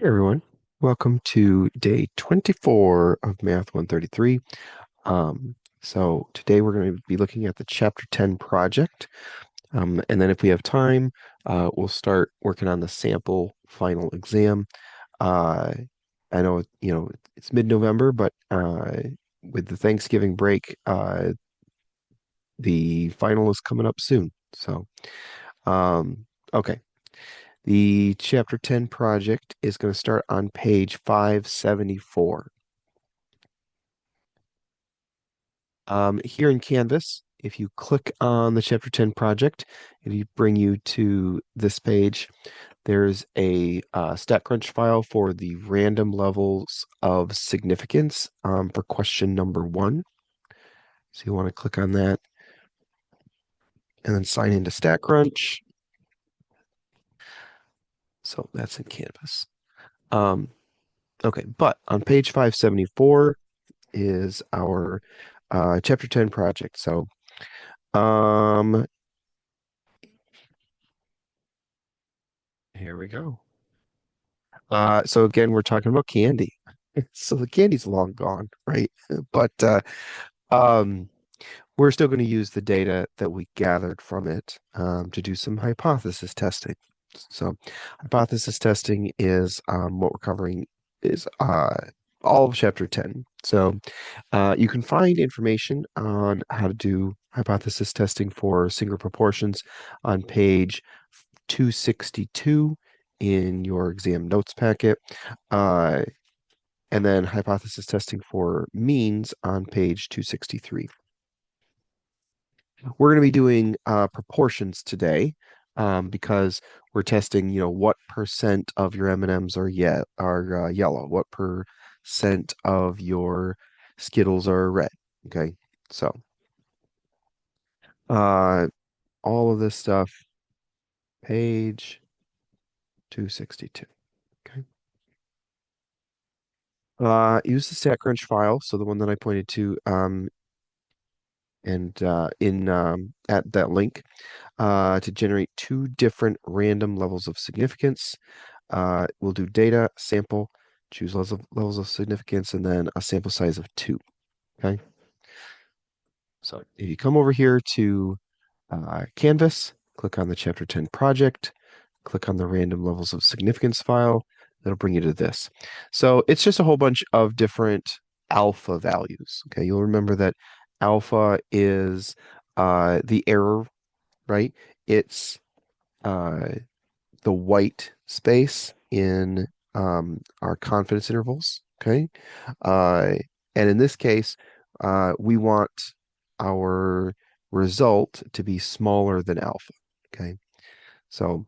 Hey everyone, welcome to day 24 of Math 133. So today we're going to be looking at the Chapter 10 project, and then if we have time, we'll start working on the sample final exam. Uh, I know, it's mid-November, but with the Thanksgiving break, the final is coming up soon. So, okay. The Chapter 10 project is going to start on page 574. Here in Canvas, if you click on the Chapter 10 project, it'll bring you to this page. There's a StatCrunch file for the random levels of significance for question number 1. So you want to click on that and then sign into StatCrunch. So that's in Canvas. Um, okay, but on page 574 is our Chapter 10 project. So um, here we go. So again, we're talking about candy. So the candy's long gone, right? But um, we're still going to use the data that we gathered from it to do some hypothesis testing. So hypothesis testing is what we're covering is all of chapter 10. So you can find information on how to do hypothesis testing for singular proportions on page 262 in your exam notes packet. Uh, and then hypothesis testing for means on page 263. We're going to be doing proportions today because we're testing, what percent of your M&Ms are yellow, what percent of your Skittles are red. Okay, so uh, all of this stuff, page 262. Okay. Use the StatCrunch file, so the one that I pointed to, and in at that link to generate two different random levels of significance. We'll do data, sample, choose levels of significance, and then a sample size of 2. Okay. So if you come over here to Canvas, click on the Chapter 10 project, click on the random levels of significance file, that'll bring you to this. So it's just a whole bunch of different alpha values. Okay, you'll remember that alpha is the error, right? It's uh, the white space in our confidence intervals. Okay. Uh, and in this case, we want our result to be smaller than alpha. Okay. So,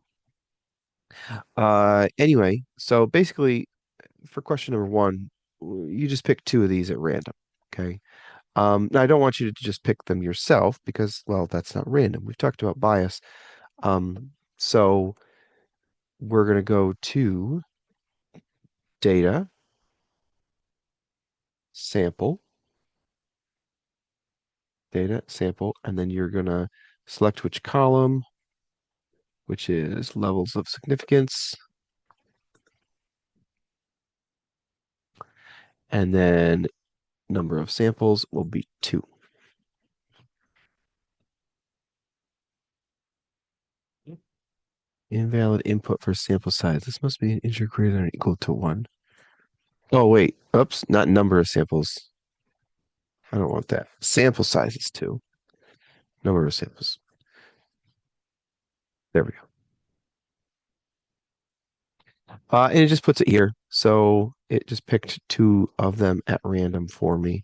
anyway, so basically, for question number 1, you just pick 2 of these at random. Okay. Now I don't want you to just pick them yourself because, well, that's not random. We've talked about bias. So we're going to go to data, sample, data, sample, and then you're going to select which column, which is levels of significance, and then number of samples will be 2. Invalid input for sample size. This must be an integer greater than or equal to 1. Oh, wait. Oops, not number of samples. I don't want that. Sample size is 2. Number of samples. There we go. And it just puts it here. So it just picked 2 of them at random for me.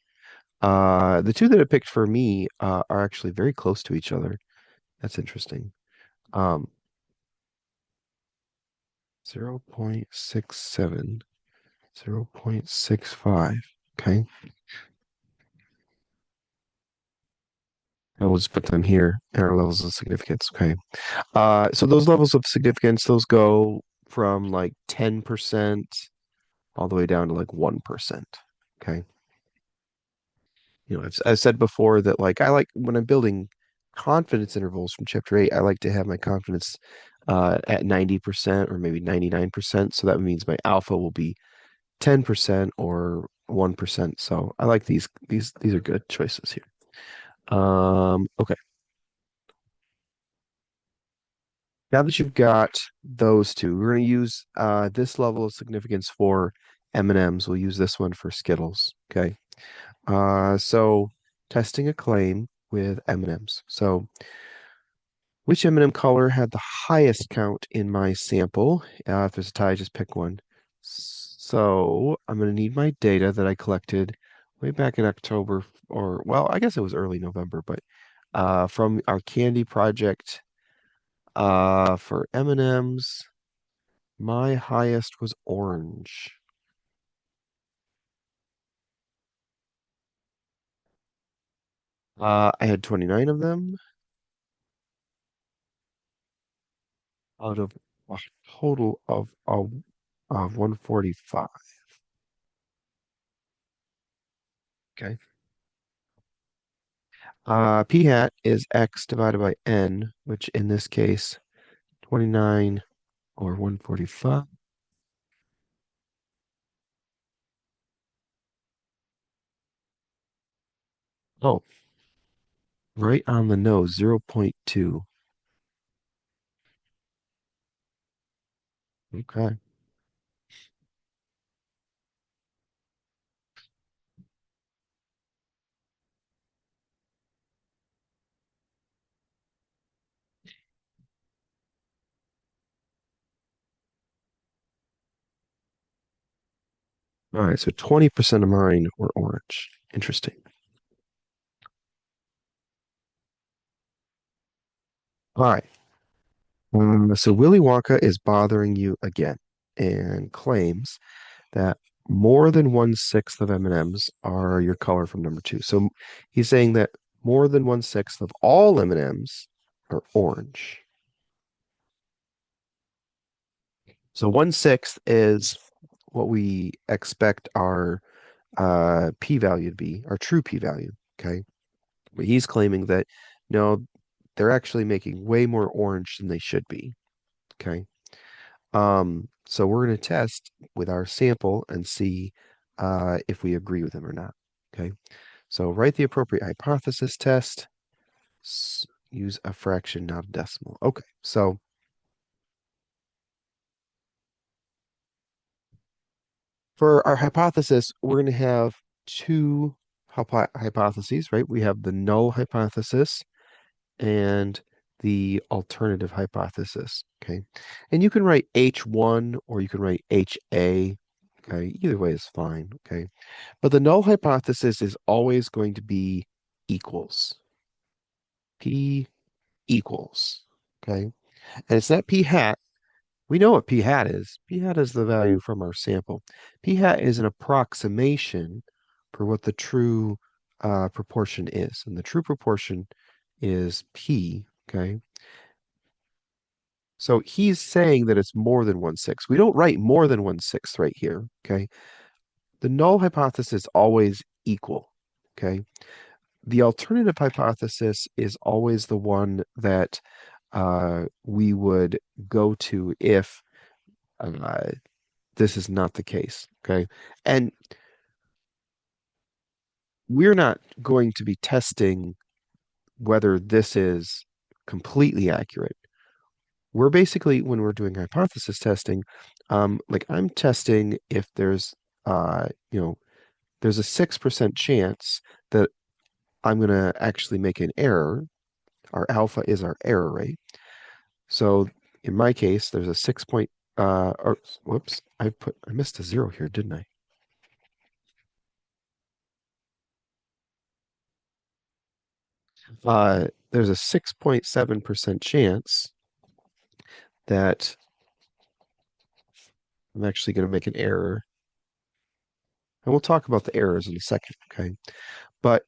The 2 that it picked for me are actually very close to each other. That's interesting. Um, 0.67, 0.65. Okay. And we'll just put them here in our levels of significance. Okay. So those levels of significance, those go from like 10% all the way down to like 1%. Okay. I've said before that like I like when I'm building confidence intervals from chapter 8, I like to have my confidence at 90% or maybe 99%. So that means my alpha will be 10% or 1%. So I like these. These are good choices here. Okay. Now that you've got those two, we're going to use this level of significance for M&Ms. We'll use this one for Skittles. Okay. So testing a claim with M&Ms. So which M&M color had the highest count in my sample? If there's a tie, just pick one. So I'm going to need my data that I collected way back in October, or well, I guess it was early November, but from our candy project for M&Ms, my highest was orange. I had 29 of them out of a total of 145. Okay. P hat is X divided by N, which in this case, 29 or 145. Oh, right on the nose, 0.2. Okay. All right, so 20% of mine were orange. Interesting. All right. So Willy Wonka is bothering you again and claims that more than 1/6 of M&Ms are your color from number two. So he's saying that more than 1/6 of all M&Ms are orange. So 1/6 is what we expect our p-value to be, our true p-value. Okay. But he's claiming that no, they're actually making way more orange than they should be. Okay. So we're going to test with our sample and see if we agree with him or not. Okay. So write the appropriate hypothesis test. Use a fraction, not a decimal. Okay. So for our hypothesis, we're going to have two hypotheses, right? We have the null hypothesis and the alternative hypothesis. Okay. And you can write H1 or you can write HA. Okay. Either way is fine. Okay. But the null hypothesis is always going to be equals. P equals. Okay. And it's not P hat. We know what P hat is. P hat is the value from our sample. P hat is an approximation for what the true proportion is. And the true proportion is P. Okay. So he's saying that it's more than 1/6. We don't write more than 1/6 right here. Okay. The null hypothesis is always equal. Okay. The alternative hypothesis is always the one that we would go to if uh, this is not the case. Okay. And we're not going to be testing whether this is completely accurate. We're basically, when we're doing hypothesis testing, like I'm testing if there's, you know, there's a 6% chance that I'm going to actually make an error. Our alpha is our error rate. So in my case, there's a 6 point, or whoops, I missed a zero here, didn't I? There's a 6.7% chance that I'm actually going to make an error. And we'll talk about the errors in a second, okay? But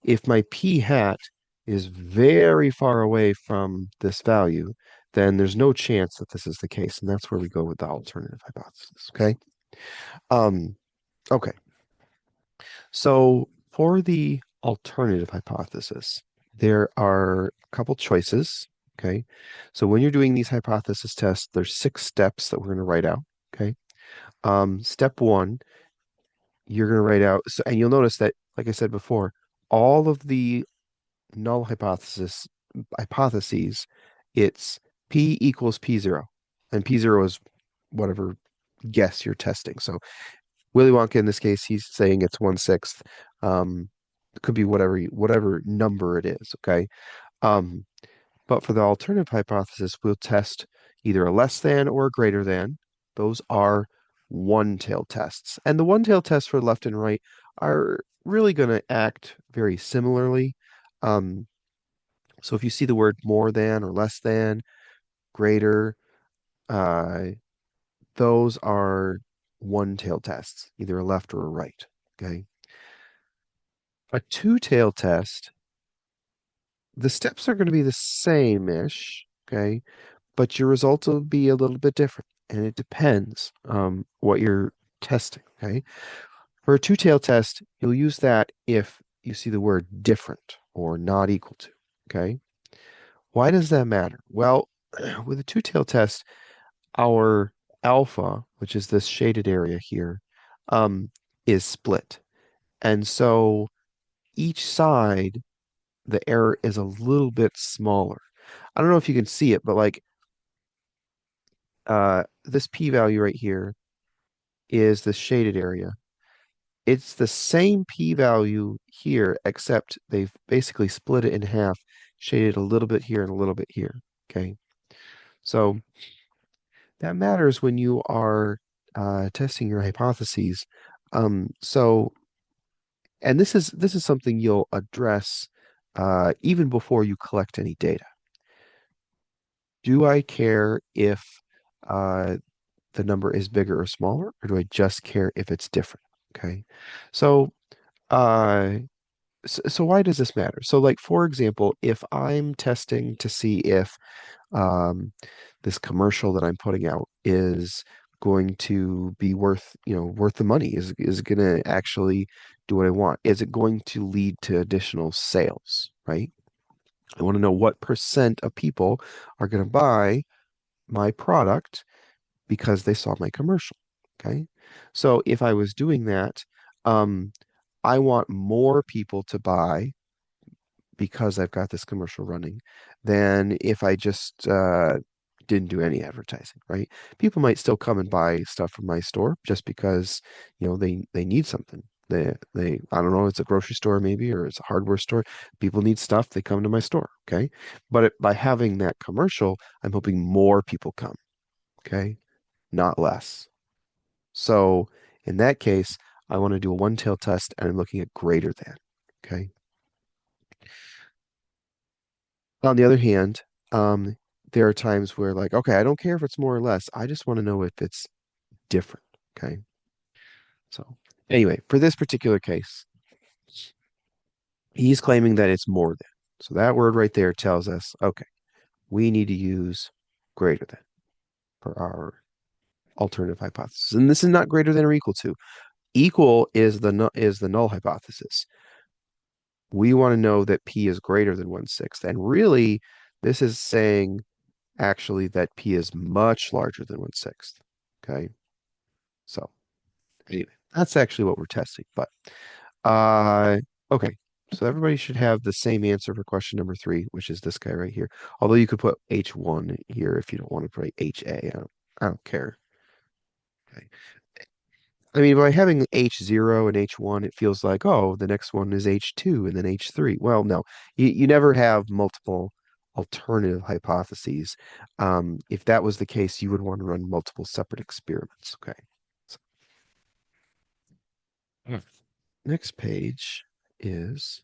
if my p hat is very far away from this value, then there's no chance that this is the case. And that's where we go with the alternative hypothesis, okay? Um, okay. So for the alternative hypothesis, there are a couple choices. Okay. So when you're doing these hypothesis tests, there's 6 steps that we're going to write out. Okay. Step one, you're going to write out, so, and you'll notice that, like I said before, all of the null hypotheses, it's P equals P0. And P0 is whatever guess you're testing. So Willy Wonka, in this case, he's saying it's 1/6. It could be whatever number it is, okay? Um, but for the alternative hypothesis, we'll test either a less than or a greater than. Those are one-tailed tests. And the one-tailed tests for left and right are really going to act very similarly. Um, so if you see the word more than or less than, greater, uh, those are one-tailed tests, either a left or a right. Okay. A two-tailed test, the steps are going to be the same-ish. Okay. But your results will be a little bit different. And it depends what you're testing. Okay. For a two-tailed test, you'll use that if you see the word different or not equal to. Okay. Why does that matter? Well, with a two-tailed test, our alpha, which is this shaded area here, um, is split. And so each side, the error is a little bit smaller. I don't know if you can see it, but like this p-value right here is the shaded area. It's the same p-value here, except they've basically split it in half, shaded a little bit here and a little bit here. Okay. So that matters when you are testing your hypotheses. So, and this is something you'll address even before you collect any data. Do I care if uh, the number is bigger or smaller, or do I just care if it's different? Okay. So, uh, so why does this matter? So, like, for example, if I'm testing to see if um, this commercial that I'm putting out is going to be worth the money, is it going to actually do what I want? Is it going to lead to additional sales, right? I want to know what percent of people are going to buy my product because they saw my commercial. Okay. So if I was doing that, um, I want more people to buy because I've got this commercial running than if I just didn't do any advertising, right? People might still come and buy stuff from my store just because, they need something. They I don't know, it's a grocery store maybe, or it's a hardware store. People need stuff, they come to my store, okay? But by having that commercial, I'm hoping more people come, okay? Not less. So in that case, I want to do a one-tailed test and I'm looking at greater than. Okay. On the other hand, um, there are times where like, okay, I don't care if it's more or less. I just want to know if it's different. Okay. So anyway, for this particular case, he's claiming that it's more than. So that word right there tells us, okay, we need to use greater than for our alternative hypothesis. And this is not greater than or equal to. Equal is the null hypothesis. We want to know that P is greater than 1/6. And really, this is saying actually that P is much larger than 1/6. Okay. So anyway, that's actually what we're testing. But uh okay. So everybody should have the same answer for question number 3, which is this guy right here. Although you could put H1 here if you don't want to put HA. I don't care. Okay. I mean, by having H0 and H1, it feels like, oh, the next one is H2 and then H3. Well, no, you never have multiple alternative hypotheses. If that was the case, you would want to run multiple separate experiments. Okay. So, Mm. Next page is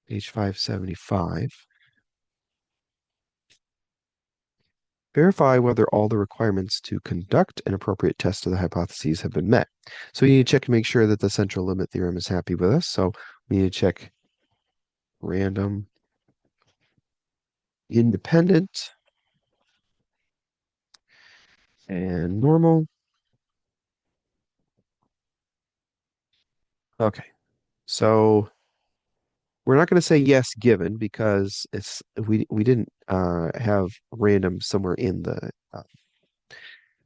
page 575. Verify whether all the requirements to conduct an appropriate test of the hypotheses have been met. So we need to check and make sure that the central limit theorem is happy with us. So we need to check random, independent, and normal. Okay, so we're not going to say yes given because we didn't have random somewhere in the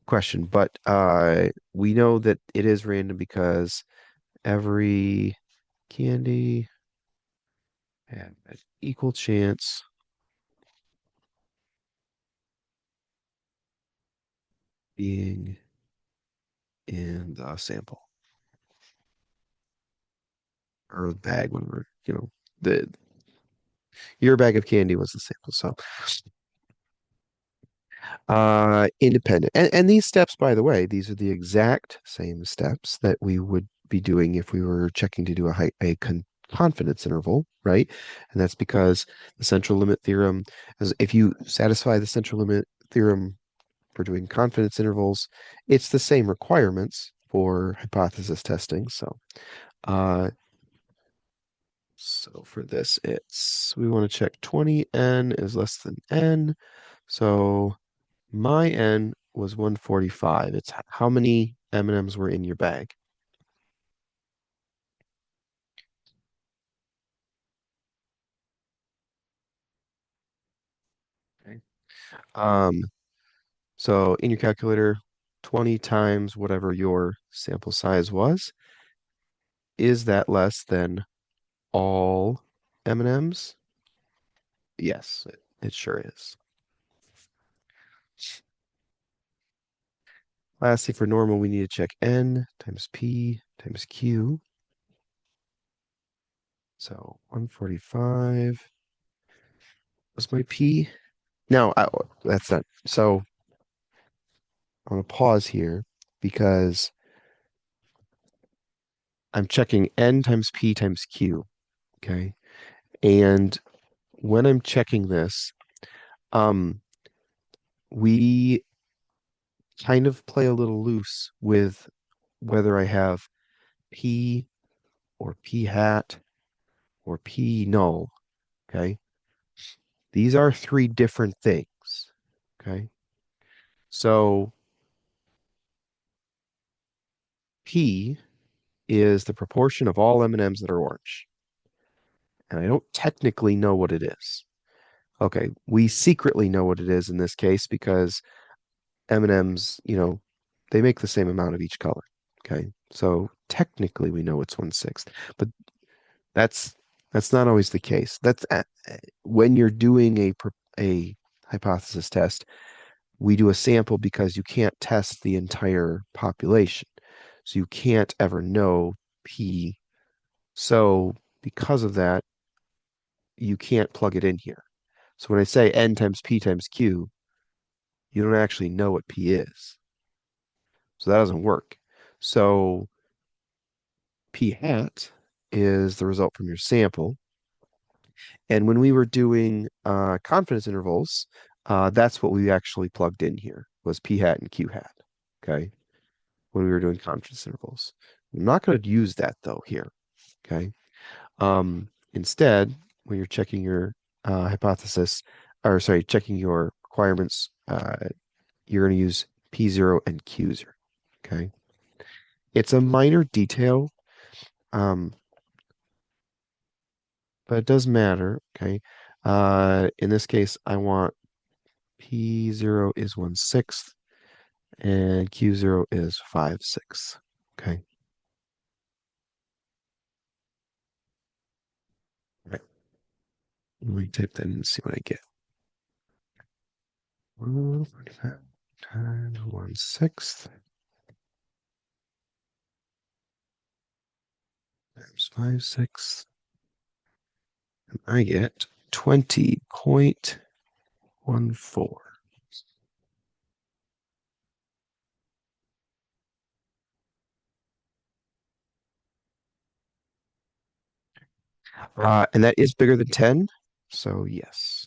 question, but we know that it is random because every candy had an equal chance being in the sample or the bag when we're, the your bag of candy was the sample. So independent. And these steps, by the way, these are the exact same steps that we would be doing if we were checking to do confidence interval, right? And that's because the central limit theorem, as if you satisfy the central limit theorem for doing confidence intervals, it's the same requirements for hypothesis testing. Uh, so for this, we want to check 20n is less than n. So my N was 145. It's how many M&Ms were in your bag. Okay. Um, so in your calculator, 20 times whatever your sample size was, is that less than all M&Ms? Yes, it sure is. Lastly, for normal, we need to check N times P times Q. So 145 was my P. No, that's not. So I'm going to pause here because I'm checking N times P times Q. Okay. And when I'm checking this, um, we kind of play a little loose with whether I have P or P hat or P null. Okay. These are three different things. Okay. So P is the proportion of all M&Ms that are orange. And I don't technically know what it is. Okay, we secretly know what it is in this case because M&Ms, they make the same amount of each color. Okay, so technically we know it's 1/6, but that's that's not always the case. That's when you're doing a hypothesis test, we do a sample because you can't test the entire population, so you can't ever know P. So because of that, you can't plug it in here. So when I say N times P times Q, you don't actually know what P is. So that doesn't work. So P hat is the result from your sample. And when we were doing confidence intervals, that's what we actually plugged in here was P hat and Q hat. Okay. When we were doing confidence intervals. I'm not going to use that though here. Okay. Instead, when you're checking your hypothesis, or sorry, checking your requirements, you're going to use P0 and Q0. Okay. It's a minor detail, um, but it does matter. Okay. In this case, I want P0 is 1/6 and Q0 is 5/6. Okay. Right. Let me type that in and see what I get. 145 times 1/6 times 5/6. And I get 20.14. And that is bigger than 10. So yes.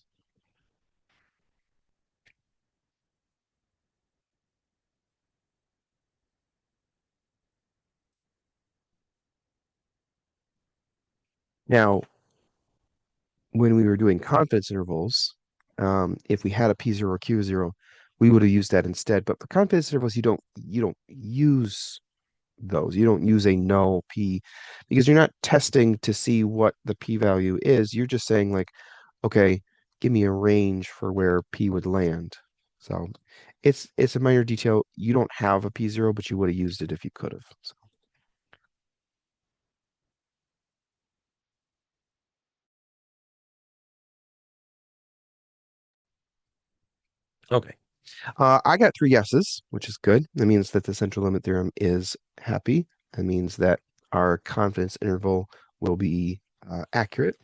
Now, when we were doing confidence intervals, if we had a P0 or Q0, we would have used that instead. But for confidence intervals, you don't use those. You don't use a null p because you're not testing to see what the p-value is. You're just saying like, okay, give me a range for where p would land. So it's a minor detail. You don't have a p0, but you would have used it if you could have. So, okay. I got three yeses, which is good. That means that the central limit theorem is happy. That means that our confidence interval will be accurate.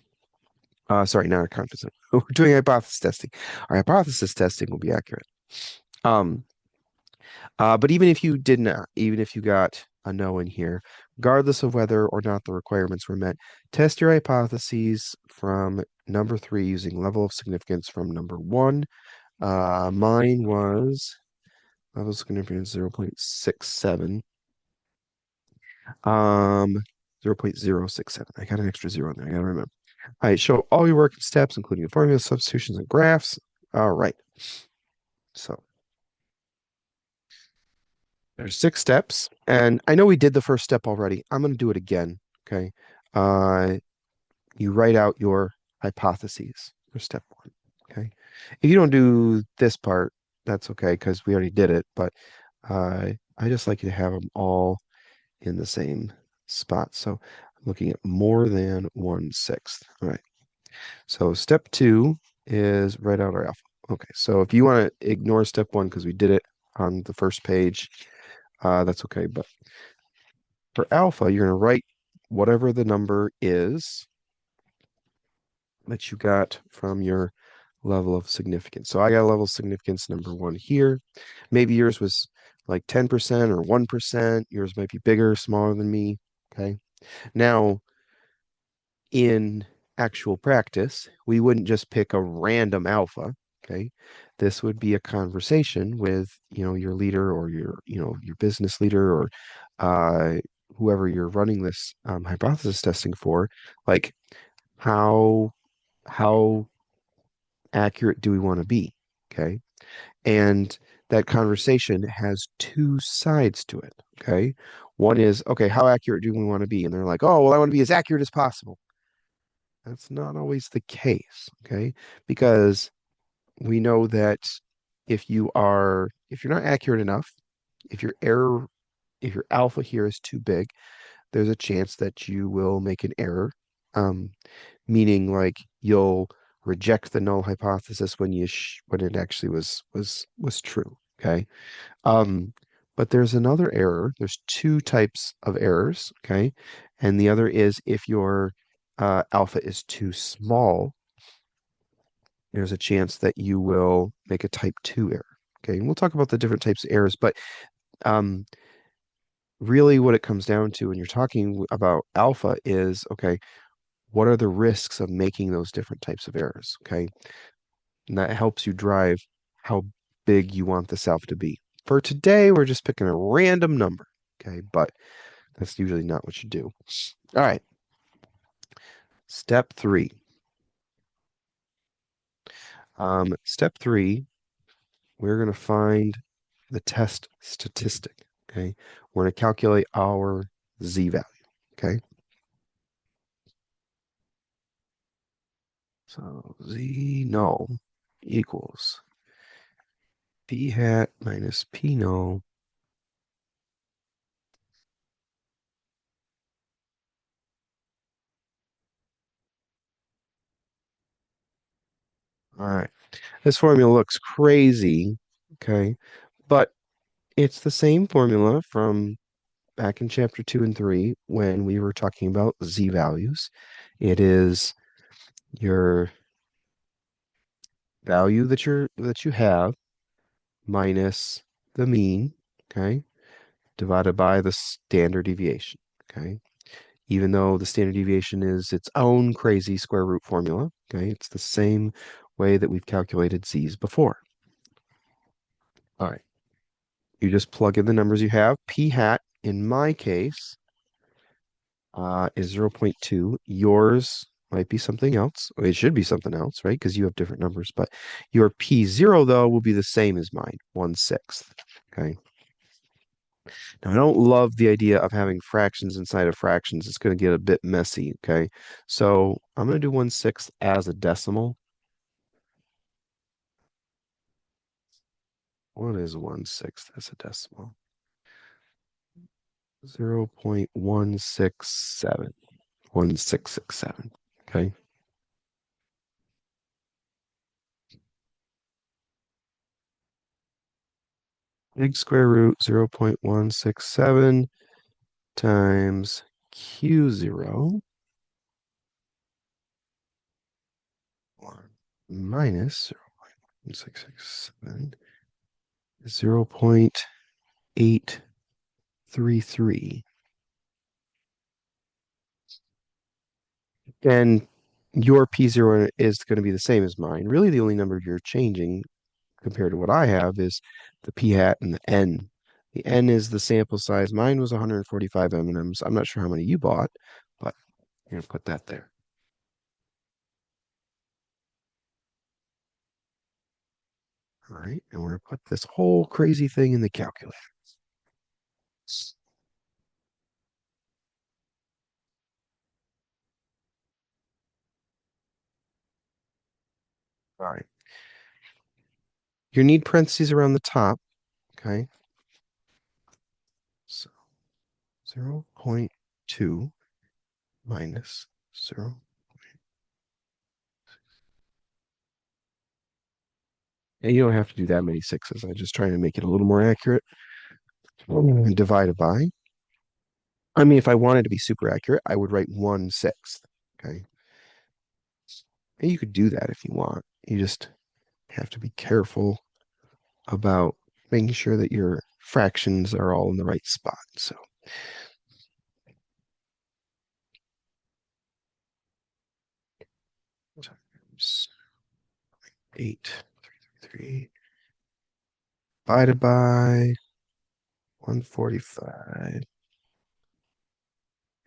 Sorry, not our confidence. We're doing hypothesis testing. Our hypothesis testing will be accurate. Um, but even if you did not, even if you got a no in here, regardless of whether or not the requirements were met, test your hypotheses from number three using level of significance from number one. Mine was level of significance 0.67. 0.067. I got an extra zero in there. I gotta remember. All right, show all your work in steps, including the formulas, substitutions, and graphs. All right. So there's 6 steps, and I know we did the first step already. I'm going to do it again. Okay. Uh, you write out your hypotheses for step one. Okay. If you don't do this part, that's okay because we already did it. But I just like you to have them all in the same spot. So I'm looking at more than 1/6. All right. So step two is write out our alpha. Okay. So if you want to ignore step one because we did it on the first page, that's okay. But for alpha, you're going to write whatever the number is that you got from your level of significance. So I got a level of significance number one here. Maybe yours was like 10% or 1%. Yours might be bigger, smaller than me. Okay. Now, in actual practice, we wouldn't just pick a random alpha. Okay. This would be a conversation with, your leader or your business leader or uh, whoever you're running this hypothesis testing for. Like, how how accurate do we want to be? Okay. And that conversation has two sides to it. Okay. One is, okay, how accurate do we want to be? And they're like, oh, well, I want to be as accurate as possible. That's not always the case. Okay. Because we know that if you're not accurate enough, if your error, if your alpha here is too big, there's a chance that you will make an error. Meaning like you'll reject the null hypothesis when it actually was true. Okay. Um, but there's another error. There's two types of errors. Okay. And the other is if your alpha is too small, there's a chance that you will make a type 2 error. Okay. And we'll talk about the different types of errors, but um, really what it comes down to when you're talking about alpha is, okay, what are the risks of making those different types of errors? Okay. And that helps you drive how big you want this alpha to be. For today, we're just picking a random number. Okay. But that's usually not what you do. All right. Step three. Step three, we're going to find the test statistic. Okay. We're going to calculate our z value. Okay. So z null equals p hat minus p null. All right. This formula looks crazy. Okay. But it's the same formula from back in chapter 2 and 3 when we were talking about z values. It is your value that you have minus the mean, okay, divided by the standard deviation, okay? Even though the standard deviation is its own crazy square root formula, okay? It's the same way that we've calculated z's before. All right. You just plug in the numbers you have. P hat, in my case, is 0.2. Yours might be something else. It should be something else, right? Because you have different numbers. But your P0, though, will be the same as mine, 1/6. Okay. Now, I don't love the idea of having fractions inside of fractions. It's going to get a bit messy, okay? So I'm going to do 1/6 as a decimal. What is 1/6 as a decimal? 0.167. 1667. Okay. Big square root 0.167 times Q0 minus 0.1667 is 0.833. And your P0 is going to be the same as mine. Really, the only number you're changing compared to what I have is the P hat and the N. The N is the sample size. Mine was 145 M&Ms. I'm not sure how many you bought, but you're going to put that there. All right, and we're going to put this whole crazy thing in the calculator. All right. You need parentheses around the top, okay? So 0.2 minus 0. And you don't have to do that many sixes. I'm just trying to make it a little more accurate. And divided by. I mean, if I wanted to be super accurate, I would write 1/6. Okay. And you could do that if you want. You just have to be careful about making sure that your fractions are all in the right spot. So times 833 divided by 145.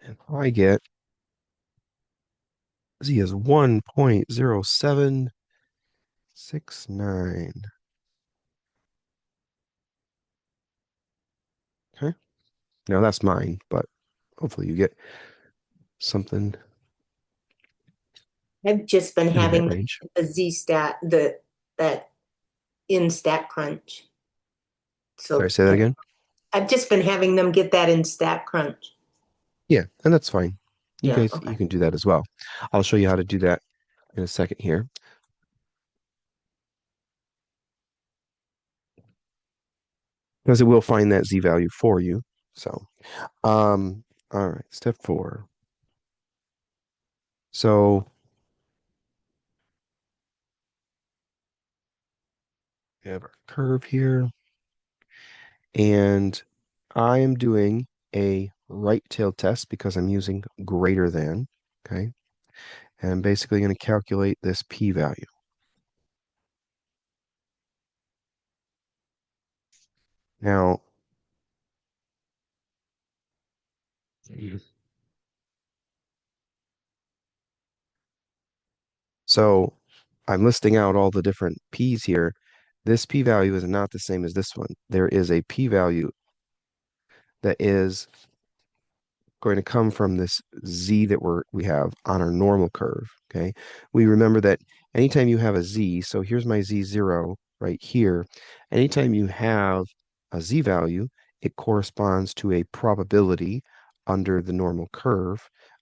And I get Z is 1.0769. Okay. Now that's mine, but hopefully you get something I've just been in that having range. the Z stat, that in StatCrunch. Sorry, So say that again. I've just been having them get that in StatCrunch. Yeah, and that's fine. Yeah, You okay. can do that as well. I'll show you how to do that in a second here. Because it will find that Z value for you. So, all right, step 4. So we have our curve here, and I am doing a right tail test because I'm using greater than, okay? And I'm basically going to calculate this p-value. Now, so I'm listing out all the different p's here. This p-value is not the same as this one. There is a p-value that is going to come from this z that we have on our normal curve, okay? We remember that anytime you have a z, so here's my z0 right here. Anytime you have a z value, it corresponds to a probability under the normal curve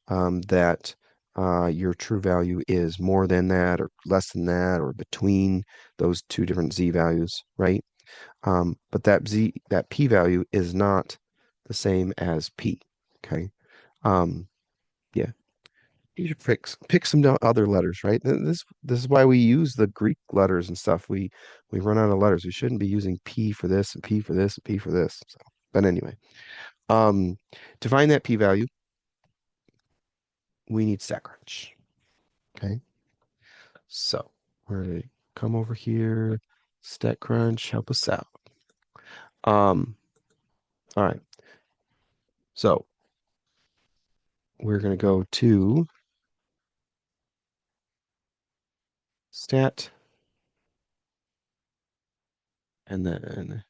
that your true value is more than that or less than that or between those two different z values, right? But that p value is not the same as p, okay? Um, yeah, you should pick some other letters, right? This is why we use the Greek letters and stuff. We run out of letters. We shouldn't be using P for this and P for this and P for this. So, but anyway, um, to find that P value, we need StatCrunch. Okay, so we're gonna come over here, StatCrunch, help us out. All right, so we're gonna go to Stat and then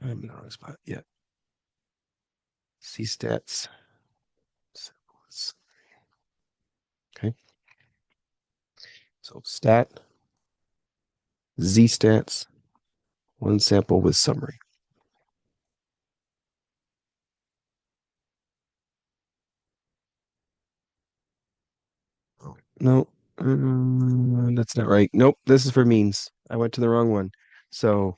I'm in the wrong spot. Yeah. C stats. Okay. So stat, Z stats, one sample with summary. Oh, no, that's not right. Nope, this is for means. I went to the wrong one. So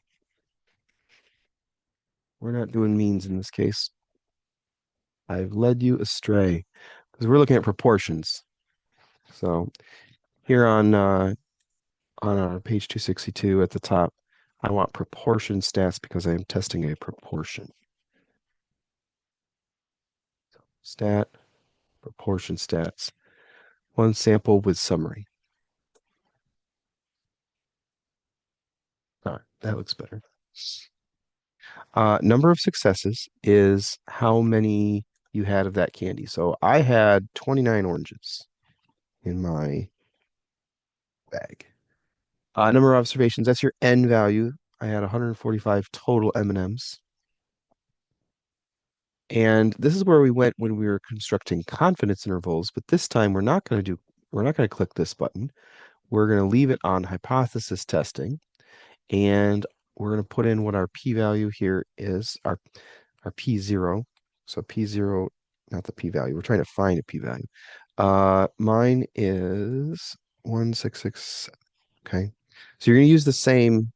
we're not doing means in this case. I've led you astray because we're looking at proportions. So here on our page 262 at the top, I want proportion stats because I am testing a proportion. Stat, proportion stats, one sample with summary. All right, that looks better. Number of successes is how many you had of that candy. So I had 29 oranges in my bag. Number of observations, that's your N value. I had 145 total M&Ms. And this is where we went when we were constructing confidence intervals, but this time we're not going to click this button. We're going to leave it on hypothesis testing, and we're going to put in what our p-value here is, our p0. So p0, not the p-value. We're trying to find a p-value. Mine is 1.667. Okay. So you're going to use the same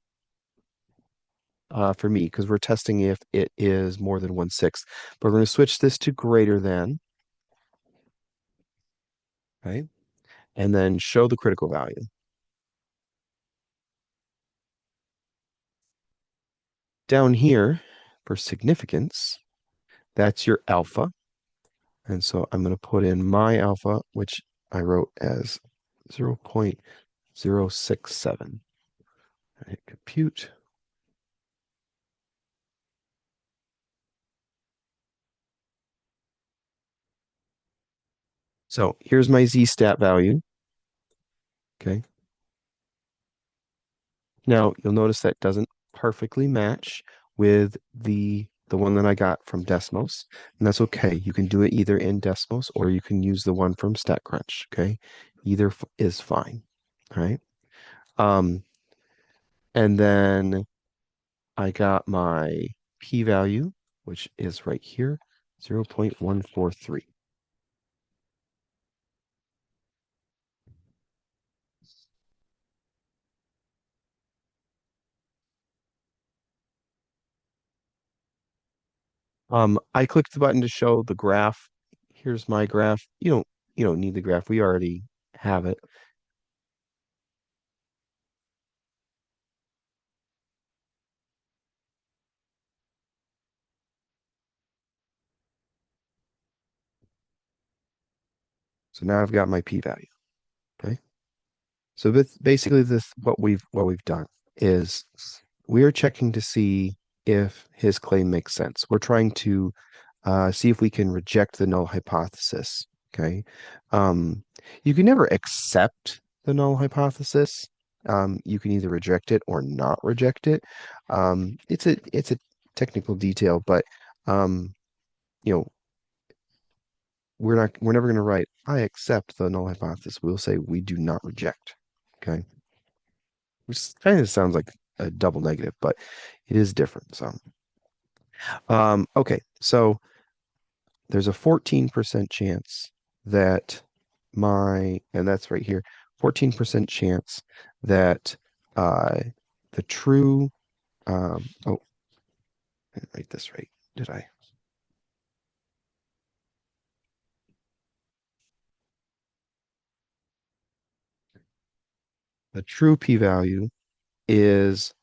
for me because we're testing if it is more than 1/6. But we're going to switch this to greater than, right? And then show the critical value. Down here for significance, that's your alpha. And so I'm going to put in my alpha, which I wrote as 0.067. I hit compute. So here's my z-stat value. Okay. Now you'll notice that doesn't perfectly match with the one that I got from Desmos, and that's okay. You can do it either in Desmos or you can use the one from StatCrunch. Okay, either is fine. All right. Um, and then I got my p-value, which is right here, 0.143. I clicked the button to show the graph. Here's my graph. You don't need the graph. We already have it. So now I've got my p-value. Okay. So this basically this what we've done is we are checking to see if his claim makes sense. We're trying to see if we can reject the null hypothesis. Okay. Um, you can never accept the null hypothesis. You can either reject it or not reject it. It's a technical detail, but um, you know, we're never going to write I accept the null hypothesis. We'll say we do not reject. Okay. Which kind of sounds like a double negative, but it is different. So, okay. So there's a 14% chance that and that's right here, 14% chance that uh, the true, oh, I didn't write this right, did I? The true p-value is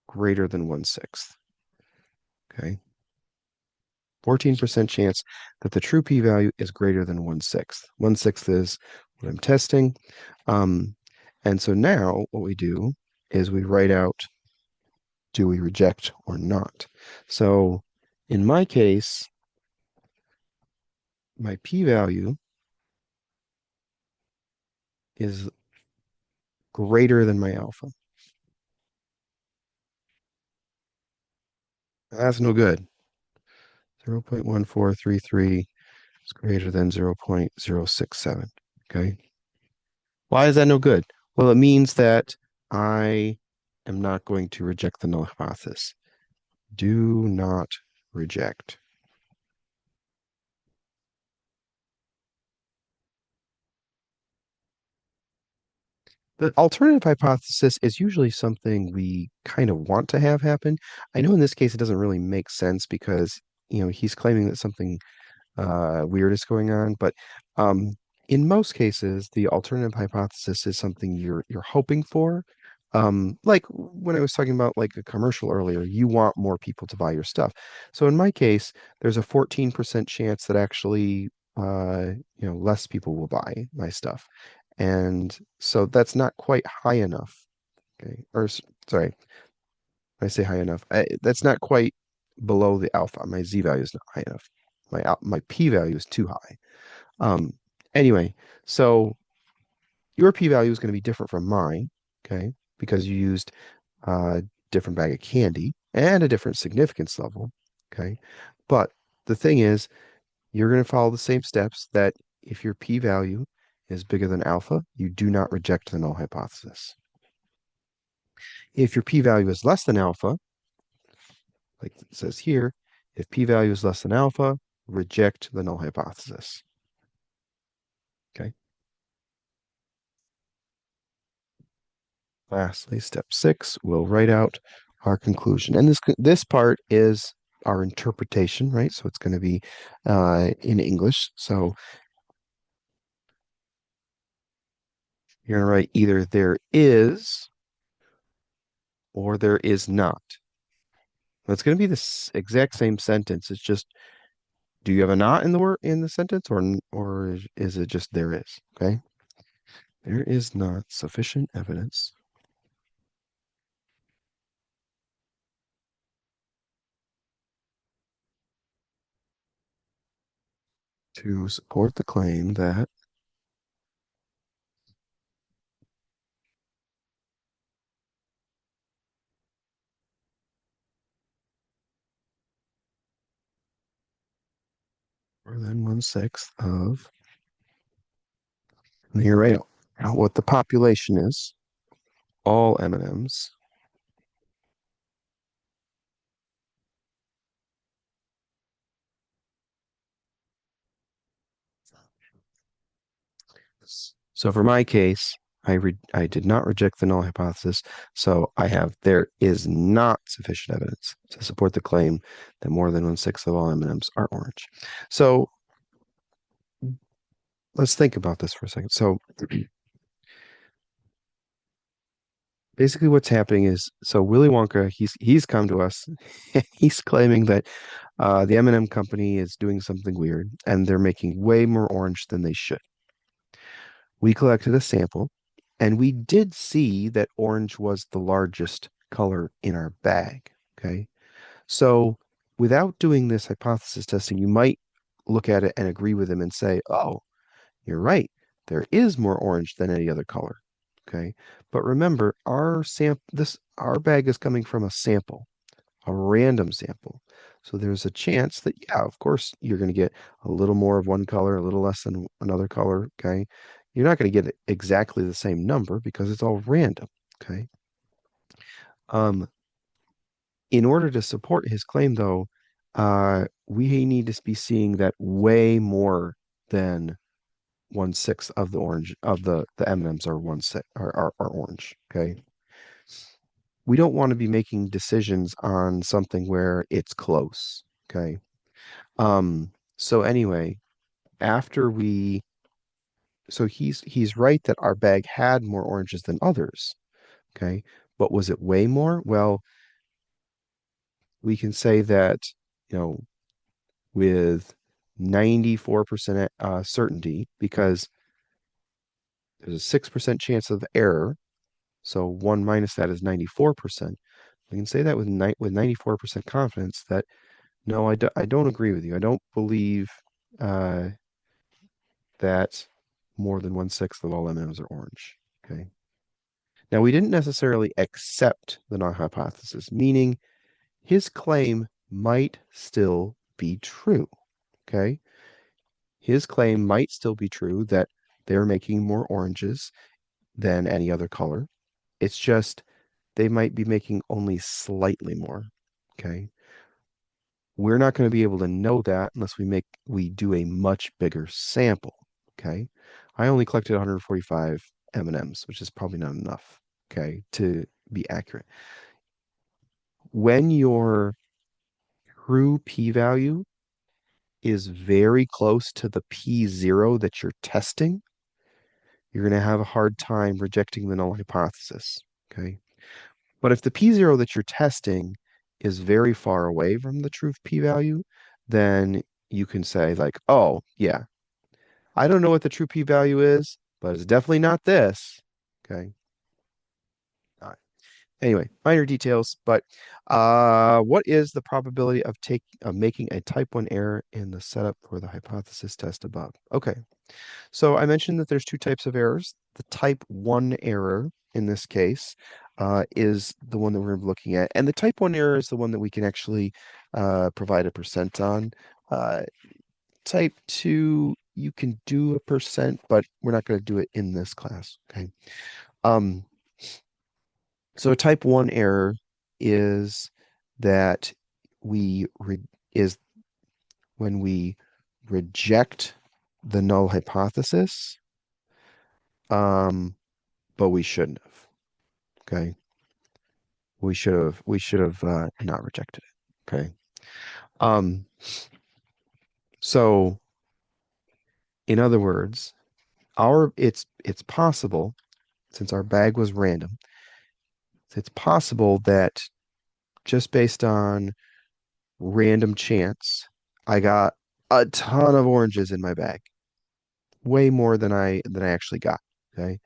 greater than 1/6. Okay. 14% chance that the true p-value is greater than 1/6. 1/6 is what I'm testing. And so now what we do is we write out, do we reject or not? So in my case, my p-value is greater than my alpha. That's no good. 0.1433 is greater than 0.067. Okay. Why is that no good? Well, it means that I am not going to reject the null hypothesis. Do not reject. The alternative hypothesis is usually something we kind of want to have happen. I know in this case it doesn't really make sense because, he's claiming that something weird is going on. But um, in most cases, the alternative hypothesis is something you're hoping for. Like when I was talking about like a commercial earlier, you want more people to buy your stuff. So in my case, there's a 14% chance that actually less people will buy my stuff. And so that's not quite high enough. Okay. Sorry, when I say high enough, that's not quite below the alpha. My z value is not high enough. My p value is too high. Um, anyway, so your p value is going to be different from mine, okay? Because you used a different bag of candy and a different significance level, okay? But the thing is, you're going to follow the same steps that if your p value is bigger than alpha, you do not reject the null hypothesis. If your p value is less than alpha, like it says here, if p-value is less than alpha, reject the null hypothesis. Okay. Lastly, step 6, we'll write out our conclusion. And this part is our interpretation, right? So it's going to be in English. So you're going to write either there is or there is not. It's going to be the exact same sentence. It's just, do you have a not in the word in the sentence, or is it just there is? Okay. There is not sufficient evidence to support the claim that more than 1/6 of, and here right out what the population is, all M&Ms So for my case, I did not reject the null hypothesis, so I have there is not sufficient evidence to support the claim that more than 1/6 of all M&Ms are orange. So let's think about this for a second. So basically what's happening is, so Willy Wonka, he's come to us. He's claiming that the M&M company is doing something weird and they're making way more orange than they should. We collected a sample and we did see that orange was the largest color in our bag. Okay. So without doing this hypothesis testing, you might look at it and agree with him and say, oh, you're right. There is more orange than any other color. Okay. But remember, our bag is coming from a sample, a random sample. So there's a chance that, yeah, of course, you're going to get a little more of one color, a little less than another color. Okay. You're not going to get exactly the same number because it's all random. Okay. Um, in order to support his claim, though, we need to be seeing that way more than 1/6 of the orange of the M&Ms are 1/6 are orange. Okay. We don't want to be making decisions on something where it's close. Okay. So anyway, after we so he's right that our bag had more oranges than others. Okay. But was it way more? Well, we can say that, you know, with 94% certainty because there's a 6% chance of error. So 1 minus that is 94%. We can say that with 94% confidence that no, I don't agree with you. I don't believe uh, that more than 1/6 of all M&Ms are orange. Okay. Now, we didn't necessarily accept the null hypothesis, meaning his claim might still be true. Okay. His claim might still be true that they're making more oranges than any other color. It's just they might be making only slightly more. Okay. We're not going to be able to know that unless we do a much bigger sample. Okay. I only collected 145 M&Ms, which is probably not enough, okay, to be accurate. When your true p-value is very close to the p0 that you're testing, you're going to have a hard time rejecting the null hypothesis, okay? But if the p0 that you're testing is very far away from the true p-value, then you can say like, oh, yeah, I don't know what the true p-value is, but it's definitely not this, okay? Anyway, minor details, but what is the probability of making a type 1 error in the setup for the hypothesis test above? Okay, so I mentioned that there's two types of errors. The type 1 error in this case is the one that we're looking at, and the type 1 error is the one that we can actually provide a percent on. Type 2, you can do a percent, but we're not going to do it in this class, okay? So a type 1 error is that is when we reject the null hypothesis, but we shouldn't have. Okay. We should have not rejected it. Okay. Um, so in other words, it's possible, since our bag was random, it's possible that just based on random chance, I got a ton of oranges in my bag. Way more than I actually got. Okay.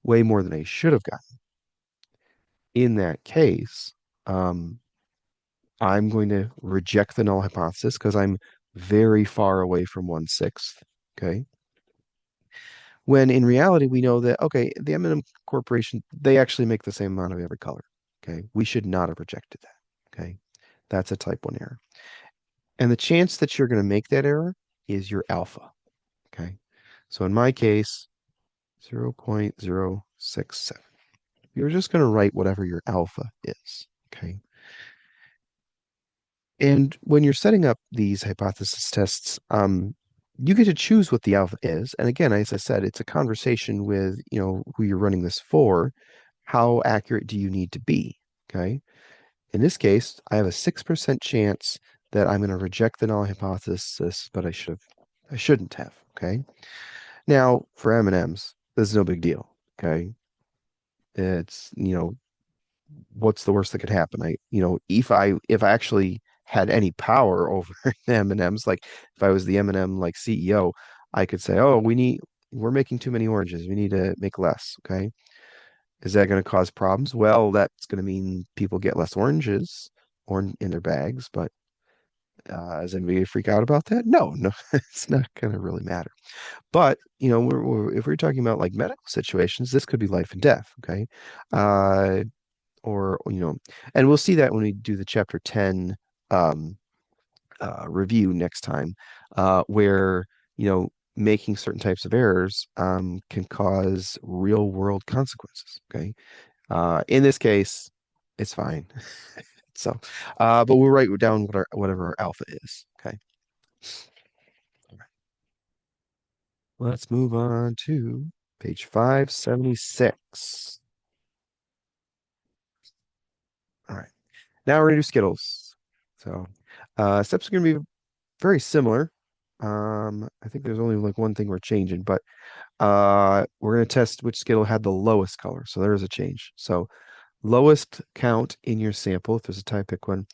Way more than I should have gotten. In that case, um, I'm going to reject the null hypothesis because I'm very far away from 1/6. Okay. When in reality, we know that, okay, the M&M Corporation, they actually make the same amount of every color. Okay. We should not have rejected that. Okay. That's a type 1 error. And the chance that you're going to make that error is your alpha. Okay. So in my case, 0.067. You're just going to write whatever your alpha is. Okay. And when you're setting up these hypothesis tests, you get to choose what the alpha is. And again, as I said, it's a conversation with, who you're running this for. How accurate do you need to be? Okay. In this case, I have a 6% chance that I'm going to reject the null hypothesis, but I shouldn't have. Okay. Now, for M&Ms, this is no big deal. Okay. It's, what's the worst that could happen? If I actually had any power over the M&Ms, like if I was the M&M like CEO, I could say, "Oh, we're making too many oranges. We need to make less." Okay. Is that going to cause problems? Well, that's going to mean people get less oranges or in their bags, but is anybody freak out about that? No, no, it's not going to really matter. But if we're talking about like medical situations, this could be life and death. Okay. Uh, or and we'll see that when we do the chapter 10 um, review next time, where making certain types of errors can cause real world consequences. Okay. In this case, it's fine. So but we'll write down whatever our alpha is. Okay. All right. Let's move on to page 576. All right. Now we're gonna do Skittles. So steps are gonna be very similar. I think there's only like one thing we're changing, but we're gonna test which Skittle had the lowest color. So there is a change. So lowest count in your sample, if there's a tie, pick one,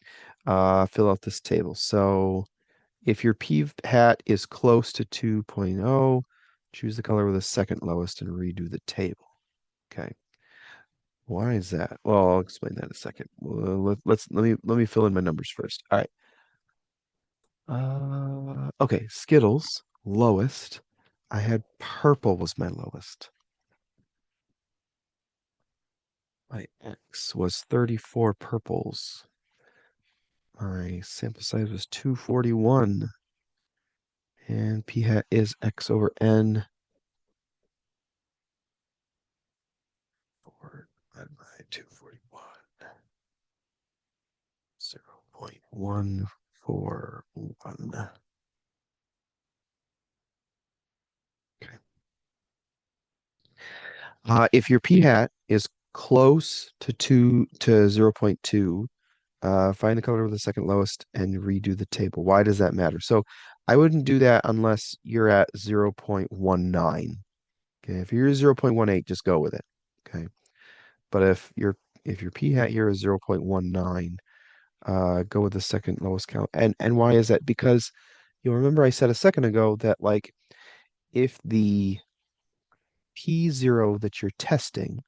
fill out this table. So if your P hat is close to 2.0, choose the color with the second lowest and redo the table. Okay. Why is that? Well, I'll explain that in a second. Let me fill in my numbers first. All right. Okay, Skittles, lowest. I had purple was my lowest. My X was 34 purples. my sample size was 241. And p hat is x over n. 4 divided by 241. 0.141. Okay. If your p hat is close to 0.2, find the color of the second lowest and redo the table. Why does that matter? So I wouldn't do that unless you're at 0.19. Okay, if you're 0.18, just go with it. Okay. But if your p hat here is 0.19, go with the second lowest count. And why is that? Because you'll remember I said a second ago that like if the p0 that you're testing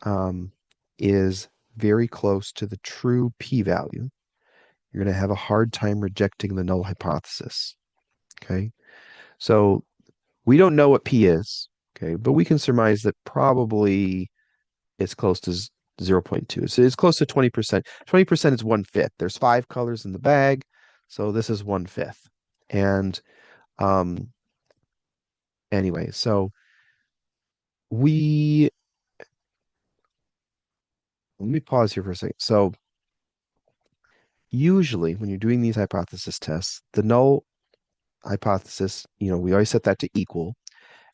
um, is very close to the true p-value, you're going to have a hard time rejecting the null hypothesis. Okay. So we don't know what p is. Okay. But we can surmise that probably it's close to 0.2. So it's close to 20%. 20% is 1/5. There's 5 colors in the bag. So this is 1/5. And um, anyway, so we let me pause here for a second. So usually when you're doing these hypothesis tests, the null hypothesis, we always set that to equal.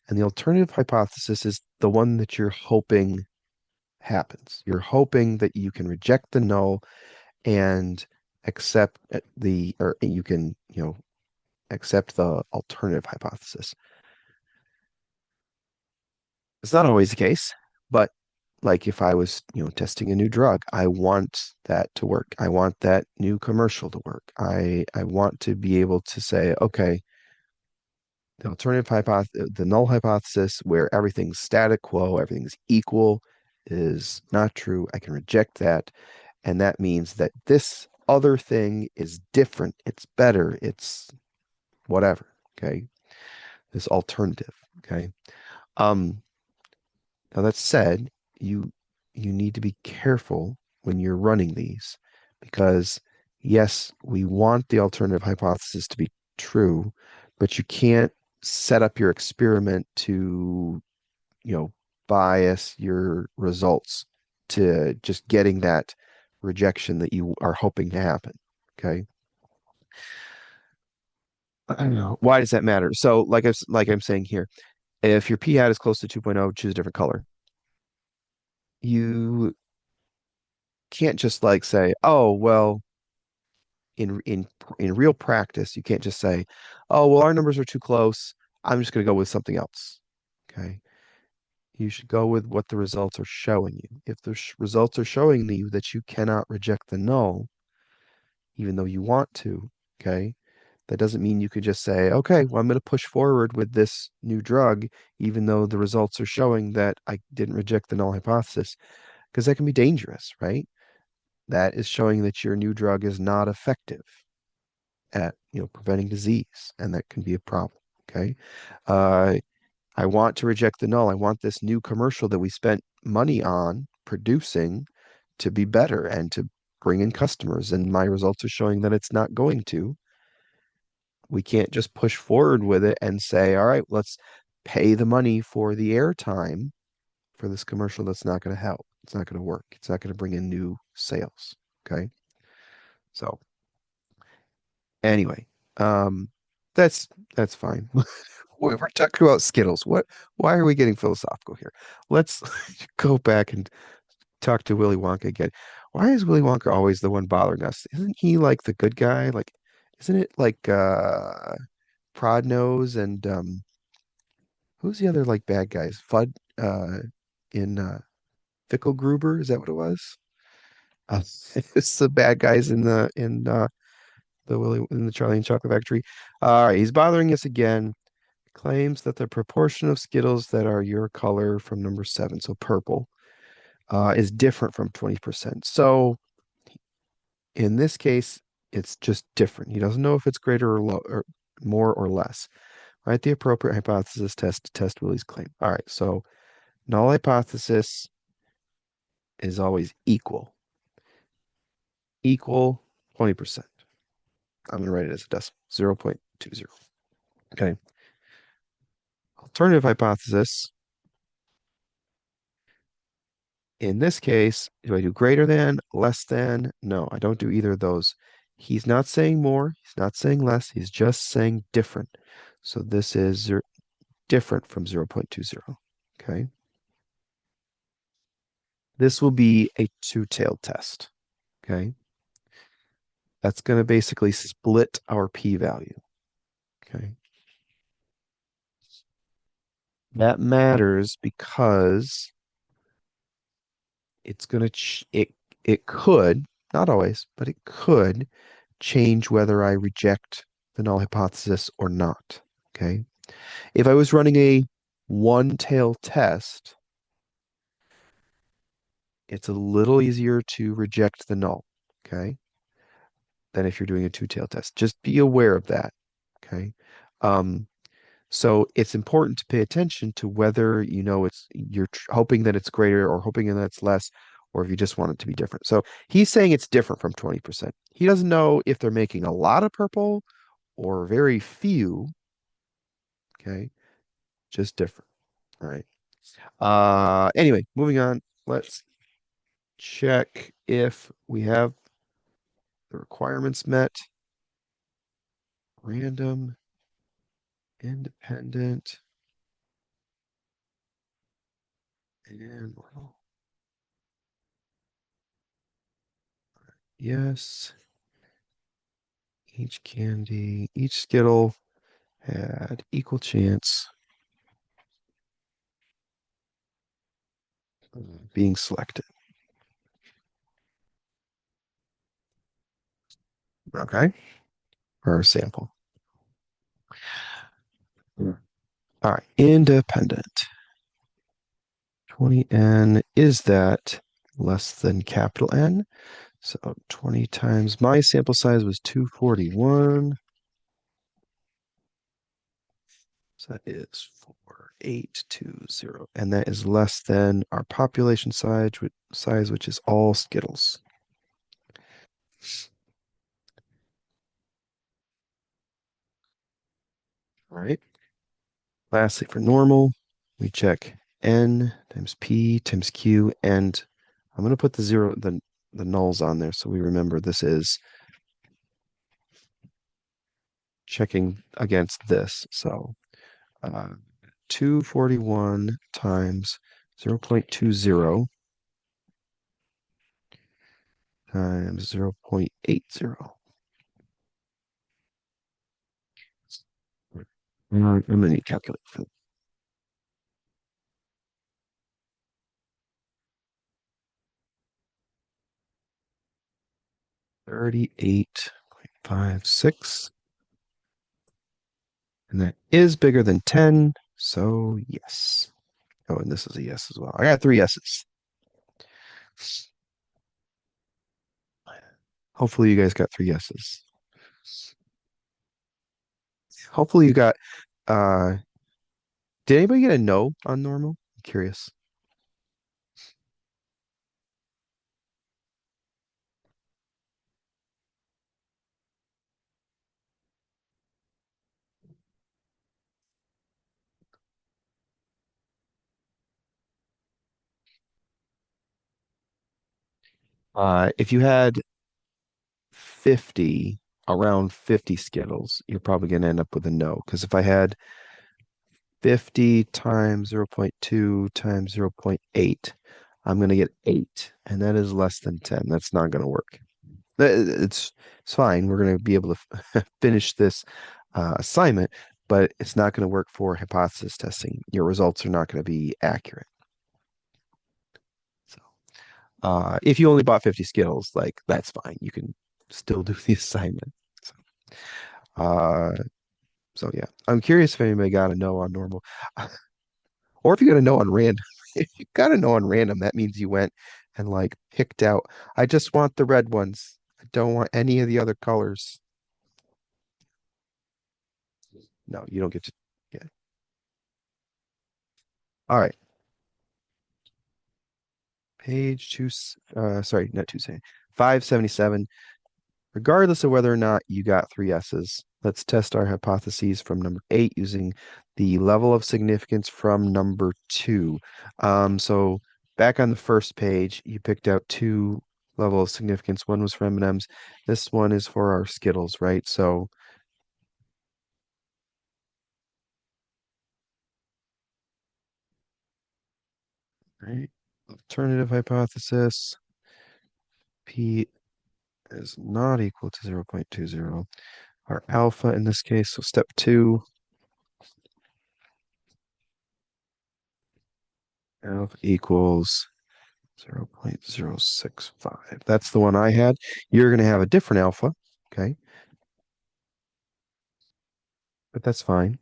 And the alternative hypothesis is the one that you're hoping happens. You're hoping that you can reject the null and accept or you can, accept the alternative hypothesis. It's not always the case, but like if I was, testing a new drug, I want that to work. I want that new commercial to work. I want to be able to say, okay, the alternative hypothesis, the null hypothesis where everything's static quo, everything's equal is not true. I can reject that. And that means that this other thing is different. It's better. It's whatever. Okay. This alternative. Okay. Um, Now that said, you you need to be careful when you're running these because yes, we want the alternative hypothesis to be true, but you can't set up your experiment to, you know, bias your results to just getting that rejection that you are hoping to happen. Okay. I don't know. Why does that matter? So like I'm saying here, if your p hat is close to 2.0, choose a different color. You can't just like say, oh, well, in real practice, you can't just say, oh, well, our numbers are too close. I'm just going to go with something else. Okay. You should go with what the results are showing you. If the results are showing you that you cannot reject the null, even though you want to, okay, that doesn't mean you could just say, okay, well, I'm going to push forward with this new drug, even though the results are showing that I didn't reject the null hypothesis, because that can be dangerous, right? That is showing that your new drug is not effective at preventing disease, and that can be a problem. Okay, uh, I want to reject the null. I want this new commercial that we spent money on producing to be better and to bring in customers, and my results are showing that it's not going to. We can't just push forward with it and say, all right, let's pay the money for the airtime for this commercial that's not going to help. It's not going to work. It's not going to bring in new sales. Okay. So anyway, um, that's fine. We're talking about Skittles. Why are we getting philosophical here? Let's go back and talk to Willy Wonka again. Why is Willy Wonka always the one bothering us? Isn't he like the good guy? Like, isn't it like Prodnose and who's the other like bad guys? Fudd in Fickelgruber, is that what it was? Uh, it's the bad guys in the Charlie and Chocolate Factory. All right, he's bothering us again. Claims that the proportion of Skittles that are your color from number 7, so purple, is different from 20%. So in this case, it's just different. He doesn't know if it's greater or low or more or less. Write the appropriate hypothesis test to test Willie's claim. All right, so null hypothesis is always equal. equal 20%. I'm going to write it as a decimal, 0.20. Okay. Alternative hypothesis. In this case, do I do greater than, less than? No, I don't do either of those. He's not saying more. He's not saying less. He's just saying different. So this is different from 0.20. Okay. This will be a two-tailed test. Okay. That's going to basically split our p-value. Okay. That matters because it's going to it could, not always, but it could change whether I reject the null hypothesis or not. Okay. If I was running a one-tail test, it's a little easier to reject the null, okay, than if you're doing a two-tail test. Just be aware of that, okay? So it's important to pay attention to whether you're hoping that it's greater or hoping that it's less, or if you just want it to be different. So he's saying it's different from 20%. He doesn't know if they're making a lot of purple or very few, okay? Just different. All right. Anyway, moving on. Let's check if we have the requirements met. Random, independent, and normal. Yes. Each Skittle had equal chance of being selected. Okay. For our sample. All right. Independent. 20n, is that less than capital N? So 20 times my sample size was 241. So that is 4820. And that is less than our population size, which is all Skittles. All right. Lastly, for normal, we check n times p times q, and I'm going to put the nulls on there so we remember this is checking against this. So 241 times 0.20 times 0.80. I'm going to need to calculate for 38.56. And that is bigger than 10. So yes. Oh, and this is a yes as well. I got 3 yeses. Hopefully you guys got 3 yeses. Hopefully you got did anybody get a no on normal? I'm curious. If you had 50, around 50 Skittles, you're probably going to end up with a no. Because if I had 50 times 0.2 times 0.8, I'm going to get 8. And that is less than 10. That's not going to work. It's fine. We're going to be able to finish this assignment, but it's not going to work for hypothesis testing. Your results are not going to be accurate. So, if you only bought 50 Skittles, like that's fine. You can still do the assignment. So, uh, so yeah, I'm curious if anybody got a no on normal, or if you got a no on random. If you got a no on random, that means you went and like picked out. I just want the red ones. I don't want any of the other colors. No, you don't get to. Yeah. All right. Page two. Sorry, not Tuesday. 577, regardless of whether or not you got three S's. Let's test our hypotheses from number 8 using the level of significance from number 2. So back on the first page, you picked out two level of significance. One was for M&Ms. This one is for our Skittles, right? So, right, alternative hypothesis, P is not equal to 0.20. Our alpha in this case, so step 2, alpha equals 0.065. That's the one I had. You're going to have a different alpha, okay? But that's fine.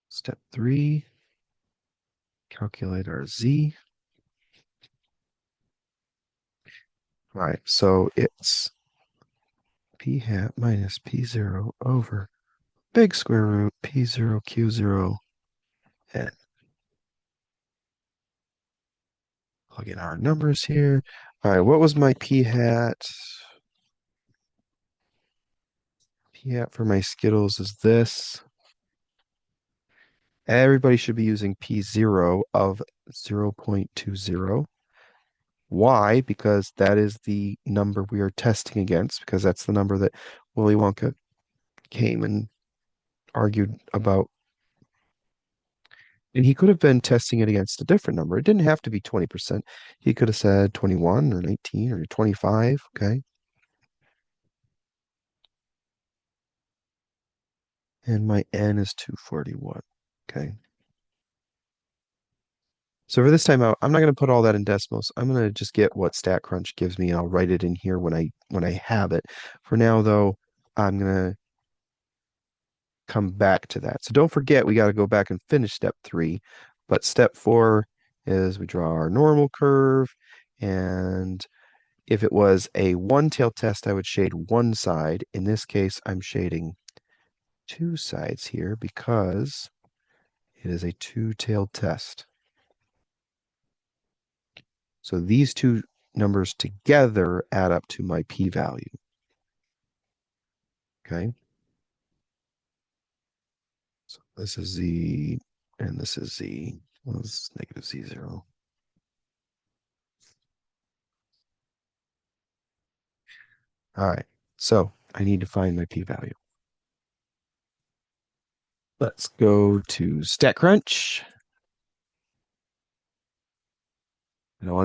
Step 3, calculate our z. Right, so it's p hat minus p0 over big square root p0 q0 n. Plug in our numbers here. All right, what was my p hat? P hat for my Skittles is this. Everybody should be using P0 of 0.20. Why? Because that is the number we are testing against, because that's the number that Willy Wonka came and argued about. And he could have been testing it against a different number. It didn't have to be 20%. He could have said 21 or 19 or 25, okay? And my N is 241, okay? So for this time out, I'm not going to put all that in decimals. I'm going to just get what StatCrunch gives me, and I'll write it in here when I have it. For now, though, I'm going to come back to that. So don't forget, we got to go back and finish step 3. But step 4 is we draw our normal curve. And if it was a one-tailed test, I would shade one side. In this case, I'm shading two sides here because it is a two-tailed test. So these two numbers together add up to my p-value. Okay. So this is z, and this is z. Well, this is negative z0. All right. So I need to find my p-value. Let's go to StatCrunch. I don't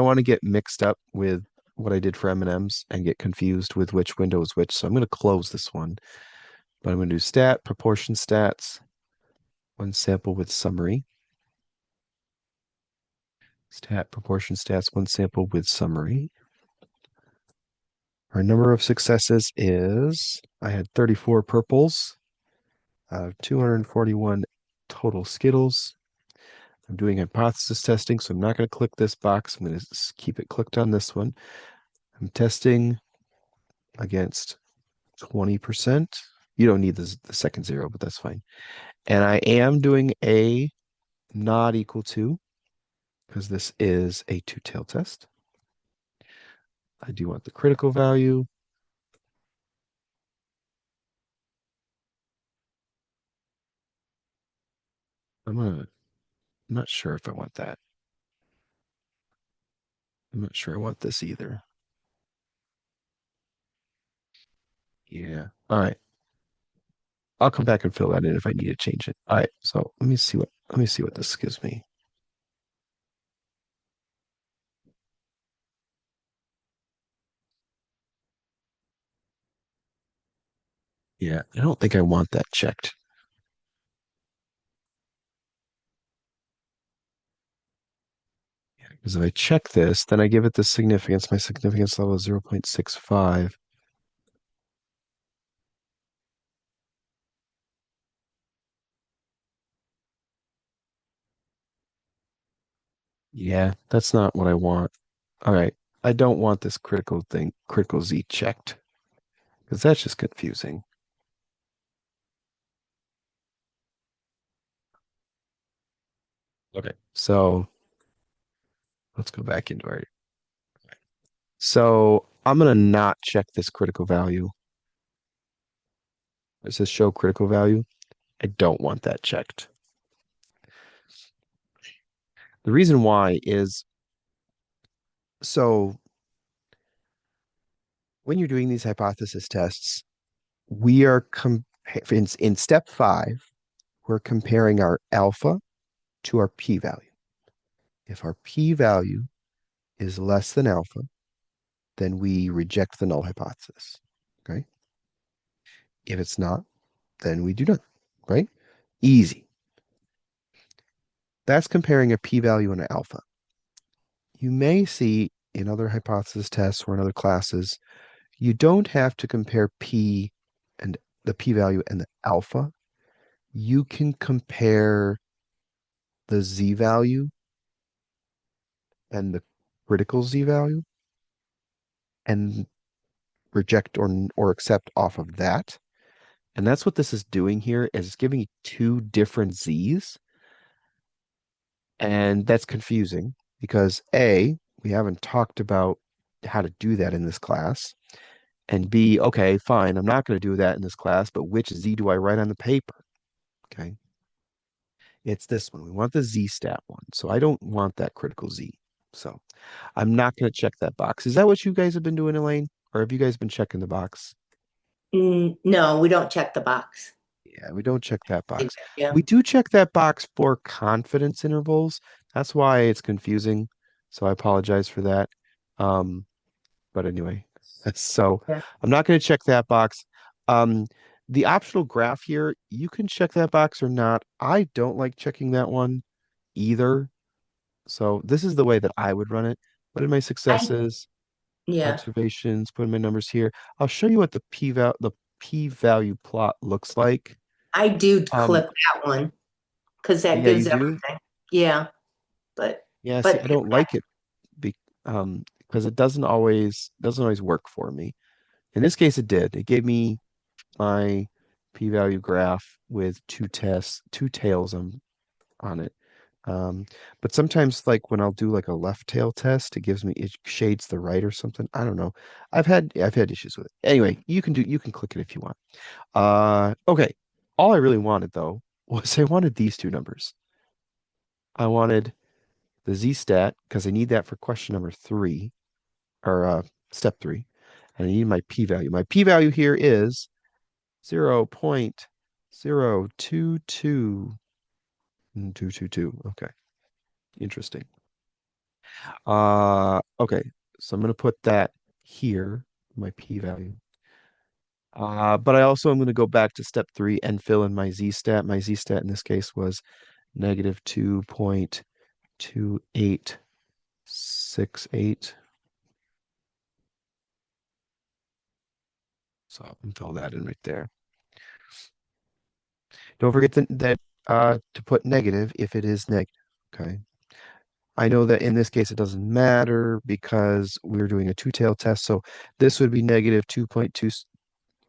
want to get mixed up with what I did for M&Ms and get confused with which window is which. So I'm going to close this one. But I'm going to do stat, proportion stats, one sample with summary. Stat, proportion stats, one sample with summary. Our number of successes is, I had 34 purples out of 241 total Skittles. I'm doing hypothesis testing, so I'm not going to click this box. I'm going to keep it clicked on this one. I'm testing against 20%. You don't need the second zero, but that's fine. And I am doing a not equal to, because this is a two-tailed test. I do want the critical value. I'm not sure if I want that. I'm not sure I want this either. Yeah. All right. I'll come back and fill that in if I need to change it. All right. So let me see what this gives me. Yeah, I don't think I want that checked. Yeah, because if I check this, then I give it the significance. My significance level is 0.65. Yeah, that's not what I want. All right. I don't want this critical Z checked, because that's just confusing. Okay. So Let's go back into our. So I'm gonna not check this critical value. It says show critical value. I don't want that checked. The reason why is so when you're doing these hypothesis tests, we are in step 5, we're comparing our alpha to our p-value. If our p-value is less than alpha, then we reject the null hypothesis. Okay. If it's not, then we do not. Right? Easy. That's comparing a p-value and an alpha. You may see in other hypothesis tests or in other classes, you don't have to compare p and the p-value and the alpha. You can compare the z-value and the critical z-value and reject or accept off of that. And that's what this is doing here is it's giving you two different z's. And that's confusing because A, we haven't talked about how to do that in this class. And B, okay, fine, I'm not going to do that in this class, but which Z do I write on the paper? Okay. It's this one. We want the Z stat one. So I don't want that critical Z. So I'm not going to check that box. Is that what you guys have been doing, Elaine? Or have you guys been checking the box? No, we don't check the box. Yeah, we don't check that box. Yeah. We do check that box for confidence intervals. That's why it's confusing. So I apologize for that. Um, but anyway, so Yeah. I'm not going to check that box. Um, the optional graph here, you can check that box or not. I don't like checking that one either. So this is the way that I would run it. What are my I, successes, yeah, observations, put in my numbers here. I'll show you what the p-value plot looks like. I do Um, click that one because that yeah, you gives do. everything. Yeah, but, Yeah, see, but I don't like it be, because it doesn't always work for me. In this case, it did. It gave me my p-value graph with two tails on it. Um, but sometimes, like when I'll do like a left tail test, it shades the right or something. I don't know. I've had issues with it. Anyway, you can click it if you want. Okay. All I really wanted though was I wanted these two numbers. I wanted the z-stat because I need that for question number 3 or step 3, and I need my p-value. My p-value here is 0.022. Okay, interesting. Okay, so I'm gonna put that here, my p-value. But I also am going to go back to step 3 and fill in my z-stat. My z-stat in this case was negative 2.2868. So I'll fill that in right there. Don't forget that to put negative if it is negative. Okay. I know that in this case it doesn't matter because we're doing a two-tailed test. So this would be negative 2.2,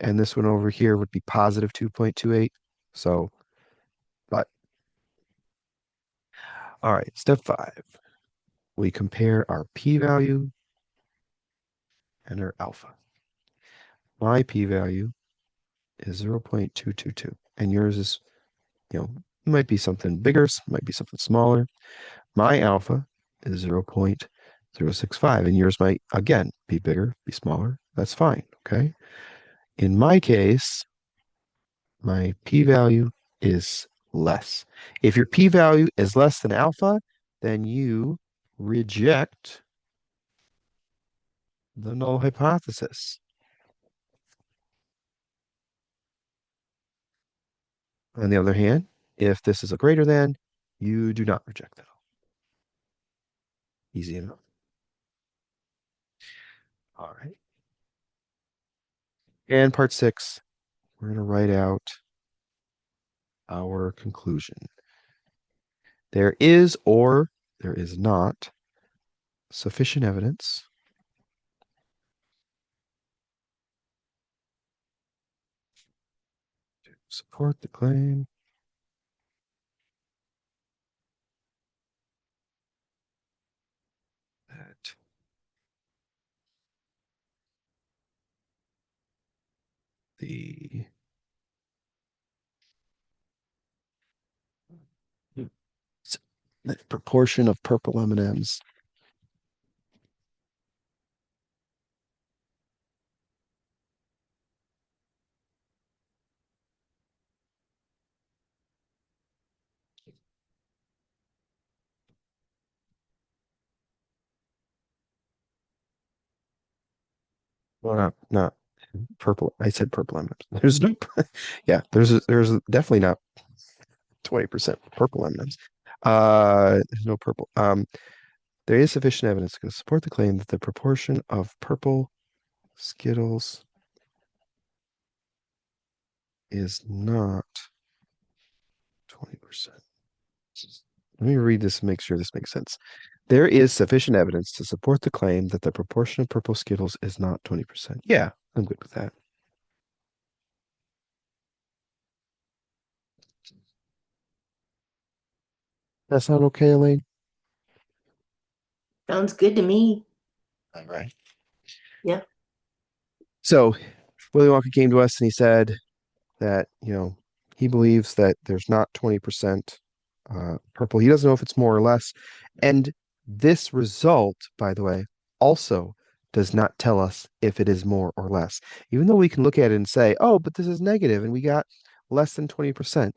and this one over here would be positive 2.28. So, but all right, step 5. We compare our p-value and our alpha. My p-value is 0.222, and yours is, might be something bigger, might be something smaller. My alpha is 0.065, and yours might, again, be bigger, be smaller. That's fine, okay? In my case, my p-value is less. If your p-value is less than alpha, then you reject the null hypothesis. On the other hand, if this is a greater than, you do not reject that. Easy enough. All right. And part 6, we're going to write out our conclusion. There is or there is not sufficient evidence to support the claim see. The proportion of purple M&Ms. Well, not purple. I said purple M&Ms. There's no, yeah, there's definitely not 20% purple M&Ms. There's no purple. There is sufficient evidence to support the claim that the proportion of purple Skittles is not 20%. Let me read this and make sure this makes sense. There is sufficient evidence to support the claim that the proportion of purple Skittles is not 20%. Yeah, I'm good with that. That sound okay, Elaine? sounds good to me. All right. Yeah. So Willy Wonka came to us and he said that, he believes that there's not 20% purple. He doesn't know if it's more or less. And this result, by the way, also does not tell us if it is more or less. Even though we can look at it and say, oh, but this is negative and we got less than 20%.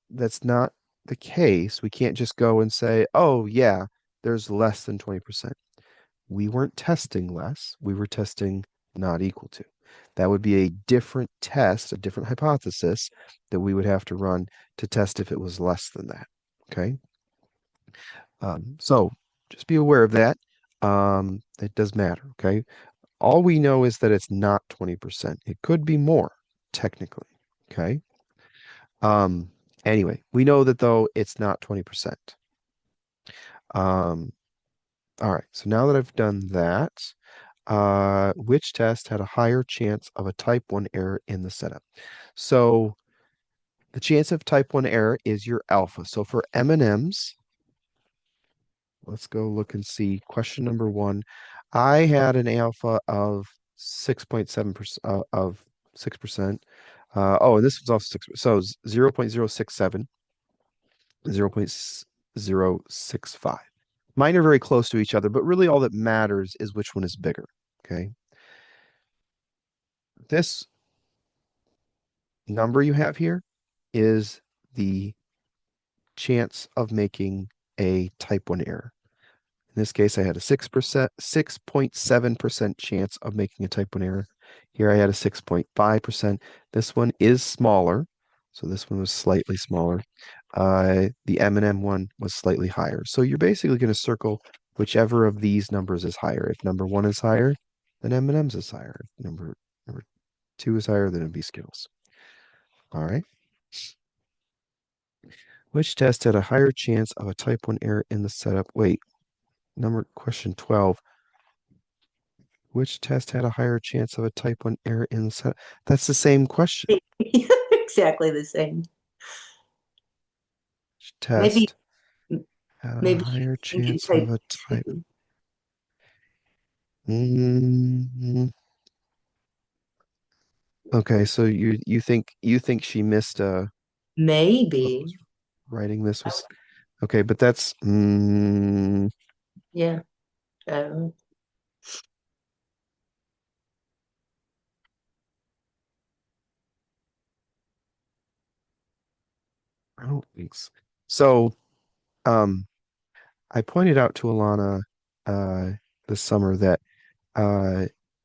That's not the case. We can't just go and say, oh, yeah, there's less than 20%. We weren't testing less, we were testing not equal to. That would be a different test, a different hypothesis that we would have to run to test if it was less than that. Okay. So just be aware of that. It does matter. Okay. All we know is that it's not 20%. It could be more, technically. Okay. Um, anyway, we know that though it's not 20%. All right. So now that I've done that, which test had a higher chance of a type 1 error in the setup? So the chance of type 1 error is your alpha. So for M&Ms, let's go look and see. Question number 1. I had an alpha of 6.7% of 6%. And this was also 6. So 0.067, 0.065. Mine are very close to each other, but really all that matters is which one is bigger. Okay. This number you have here is the chance of making a type 1 error. In this case, I had a 6.7% chance of making a type 1 error. Here I had a 6.5%. This one is smaller, so this one was slightly smaller. The M&M one was slightly higher. So you're basically going to circle whichever of these numbers is higher. If number 1 is higher, then M&M's is higher. If number 2 is higher, then it'd be Skittles. All right. Which test had a higher chance of a type 1 error in the setup? Wait, question 12. Which test had a higher chance of a type 1 error in the setup? That's the same question. Exactly the same. Which Maybe test had a maybe higher you can chance of type a type? 2. Okay, so you think she missed Maybe. writing this was okay, but that's Yeah. Um, I don't think so. So um I pointed out to Alana uh this summer that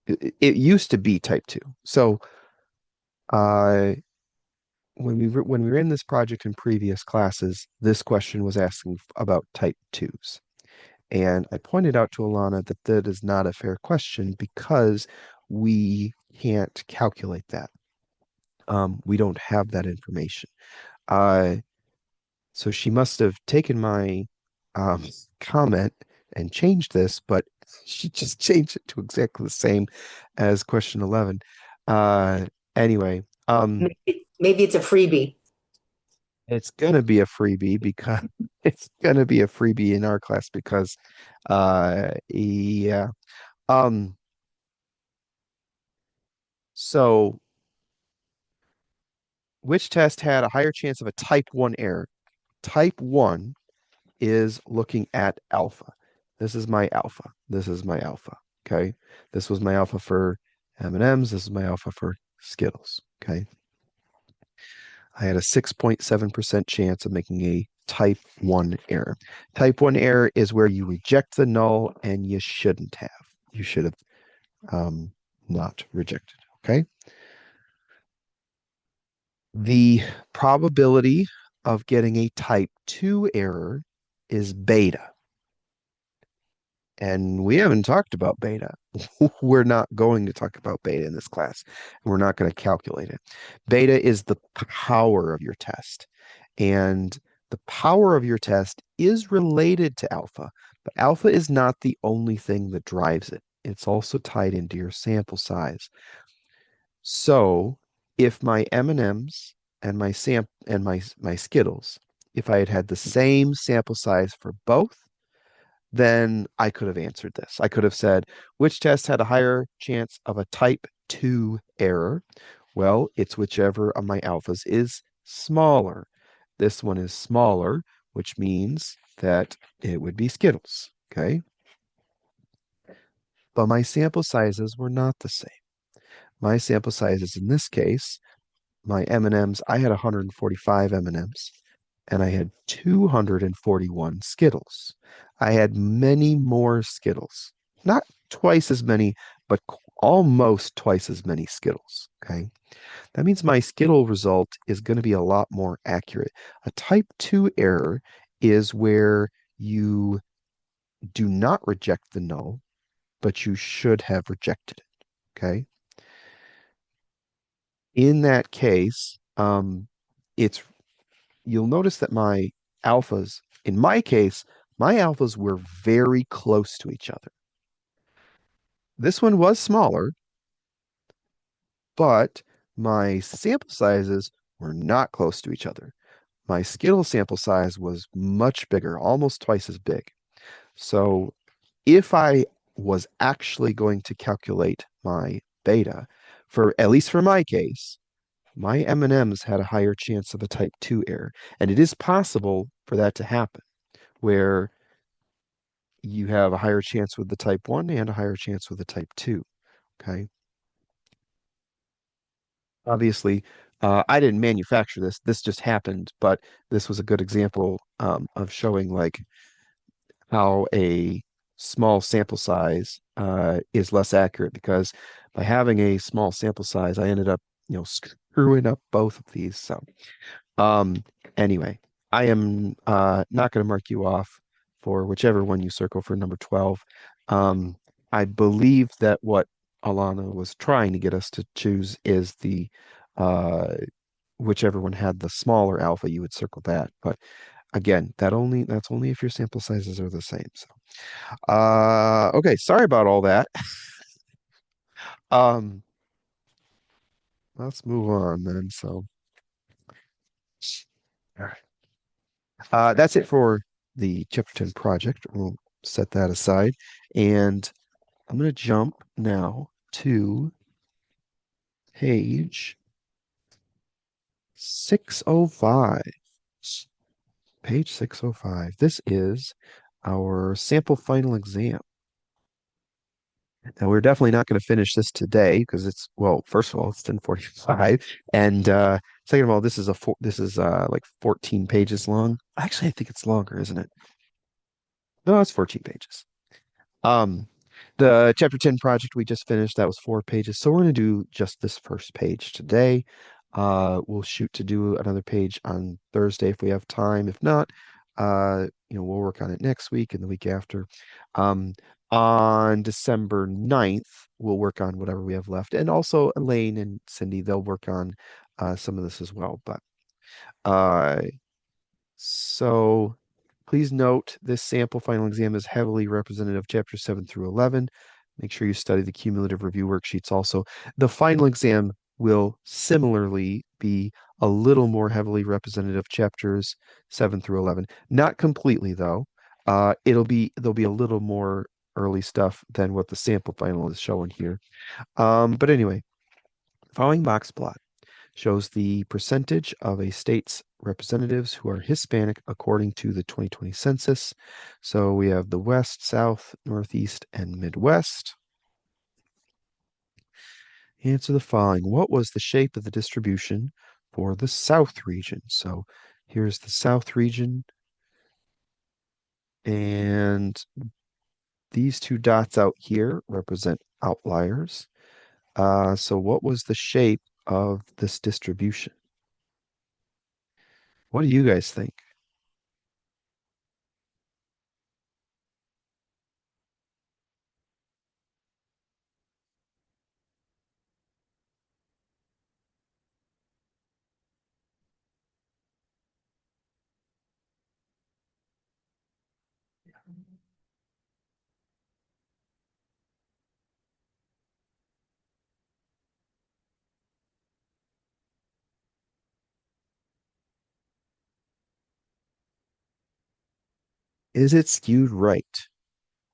it used to be type 2. So uh when we were in this project in previous classes, this question was asking about type 2s. And I pointed out to Alana that that is not a fair question because we can't calculate that. We don't have that information. Uh, so she must have taken my um, comment and changed this, but she just changed it to exactly the same as question 11. Uh, anyway, maybe it's a freebie. it's gonna be a freebie because it's gonna be a freebie in our class because yeah. Um, so which test had a higher chance of a type 1 error? Type 1 is looking at alpha. This is my alpha. This is my alpha. Okay. This was my alpha for M&Ms. This is my alpha for Skittles. Okay. I had a 6.7% chance of making a type 1 error. Type 1 error is where you reject the null and you shouldn't have. You should have not rejected. Okay. The probability of getting a type 2 error is beta. And we haven't talked about beta. We're not going to talk about beta in this class. And we're not going to calculate it. Beta is the power of your test. And the power of your test is related to alpha, but alpha is not the only thing that drives it. It's also tied into your sample size. So if my M&Ms and my Skittles, if I had had the same sample size for both, then I could have answered this. I could have said, which test had a higher chance of a type 2 error? Well, it's whichever of my alphas is smaller. This one is smaller, which means that it would be Skittles, okay? But my sample sizes were not the same. My sample sizes in this case, my M&Ms, I had 145 M&Ms and I had 241 Skittles. I had many more Skittles. Not twice as many, but almost twice as many Skittles. Okay. That means my Skittle result is going to be a lot more accurate. A type 2 error is where you do not reject the null, but you should have rejected it. Okay. In that case, it's you'll notice that my alphas, in my case, my alphas were very close to each other. This one was smaller, but my sample sizes were not close to each other. My Skittle sample size was much bigger, almost twice as big. So if I was actually going to calculate my beta, for at least for my case, my M&Ms had a higher chance of a type 2 error. And it is possible for that to happen, where you have a higher chance with the type 1 and a higher chance with the type 2. Okay. Obviously, I didn't manufacture this. This just happened, but this was a good example of showing like how a small sample size is less accurate because by having a small sample size, I ended up, screwing up both of these. So Um, anyway, I am not going to mark you off for whichever one you circle for number 12. Um, I believe that what Alana was trying to get us to choose is the uh, whichever one had the smaller alpha, you would circle that. But again, that's only if your sample sizes are the same. So okay, sorry about all that. Um, let's move on then. So all right. That's it for the Chapter 10 project. We'll set that aside. And I'm going to jump now to page 605. Page 605. This is our sample final exam. Now, we're definitely not going to finish this today because it's, well, first of all, it's 10:45. And second of all, this is like 14 pages long. Actually, I think it's longer, isn't it? No, it's 14 pages. Um, the chapter 10 project we just finished, that was 4 pages. So we're going to do just this first page today. We'll shoot to do another page on Thursday if we have time. If not, we'll work on it next week and the week after. Um, on December 9th, we'll work on whatever we have left. And also Elaine and Cindy, they'll work on some of this as well. But uh, so please note this sample final exam is heavily representative of chapters 7 through 11. Make sure you study the cumulative review worksheets also. The final exam will similarly be a little more heavily representative of chapters 7 through 11. Not completely though. There'll be a little more early stuff than what the sample final is showing here. But anyway, following box plot. Shows the percentage of a state's representatives who are Hispanic according to the 2020 census. So we have the West, South, Northeast, and Midwest. Answer the following. What was the shape of the distribution for the South region? So here's the South region, and these two dots out here represent outliers. So what was the shape of this distribution? What do you guys think? Is it skewed right?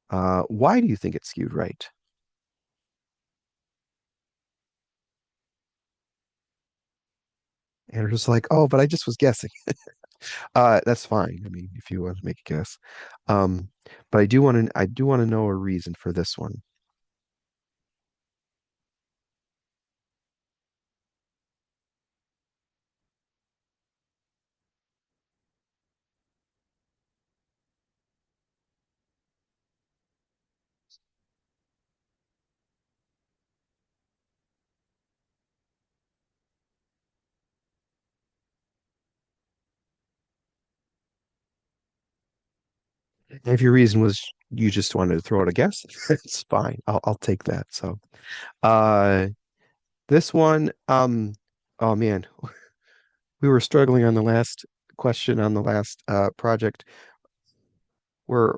Why do you think it's skewed right? And we're just like, oh, but I just was guessing. That's fine. I mean, if you want to make a guess. Um, but I do want to know a reason for this one. If your reason was you just wanted to throw out a guess, it's fine. I'll take that. So, uh, this one, oh man, we were struggling on the last question on the last project. We're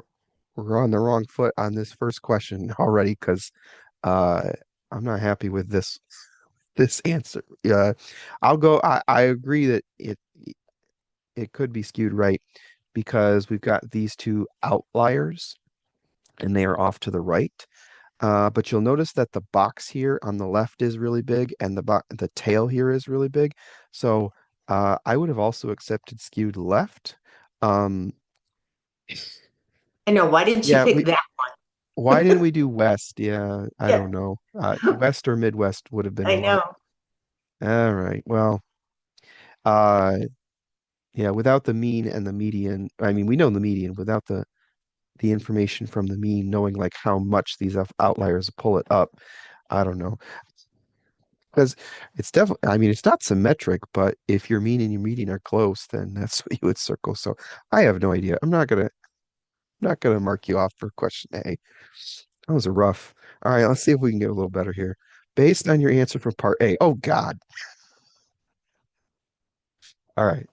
we're on the wrong foot on this first question already because uh I'm not happy with this answer. I'll go. I agree that it could be skewed right because we've got these two outliers and they are off to the right. But you'll notice that the box here on the left is really big and the tail here is really big. So I would have also accepted skewed left. Um, I know. Why didn't you yeah, pick we that why didn't we do west? Yeah, I one? don't know. West or Midwest would have been a I lot. know. All right. Well, uh, yeah, without the mean and the median, I mean, we know the median without the information from the mean, knowing like how much these outliers pull it up. I don't know. Because it's definitely, I mean, it's not symmetric, but if your mean and your median are close, then that's what you would circle. So I have no idea. I'm not gonna mark you off for question A. That was a rough. All right, let's see if we can get a little better here. Based on your answer from part A. Oh God. All right.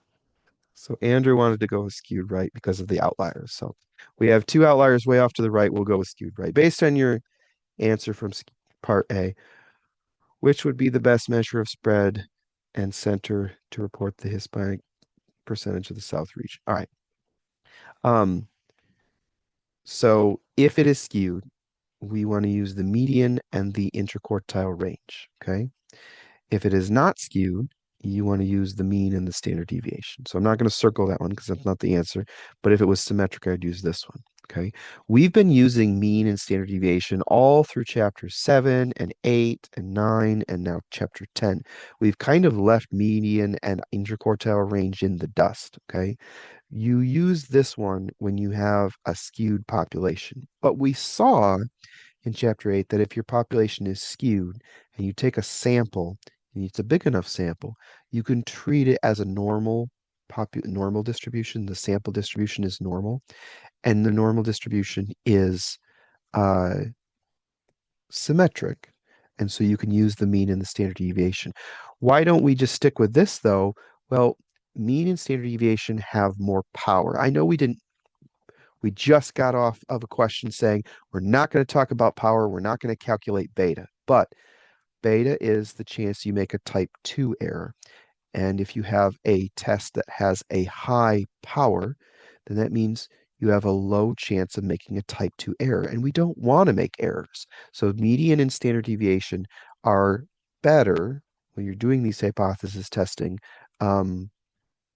So Andrew wanted to go with skewed right because of the outliers. So we have two outliers way off to the right. We'll go with skewed right. Based on your answer from part A, which would be the best measure of spread and center to report the Hispanic percentage of the South region? All right. Um, so if it is skewed, we want to use the median and the interquartile range. Okay. If it is not skewed, you want to use the mean and the standard deviation. So I'm not going to circle that one because that's not the answer. But if it was symmetric, I'd use this one. Okay. We've been using mean and standard deviation all through chapters 7 and 8 and 9 and now chapter 10. We've kind of left median and interquartile range in the dust. Okay. You use this one when you have a skewed population. But we saw in chapter 8 that if your population is skewed and you take a sample and it's a big enough sample, you can treat it as a normal distribution. The sample distribution is normal, and the normal distribution is uh, symmetric. And so you can use the mean and the standard deviation. Why don't we just stick with this though? Well, mean and standard deviation have more power. I know we just got off of a question saying we're not going to talk about power, we're not going to calculate beta, but beta is the chance you make a type 2 error. And if you have a test that has a high power, then that means you have a low chance of making a type 2 error. And we don't want to make errors. So median and standard deviation are better when you're doing these hypothesis testing,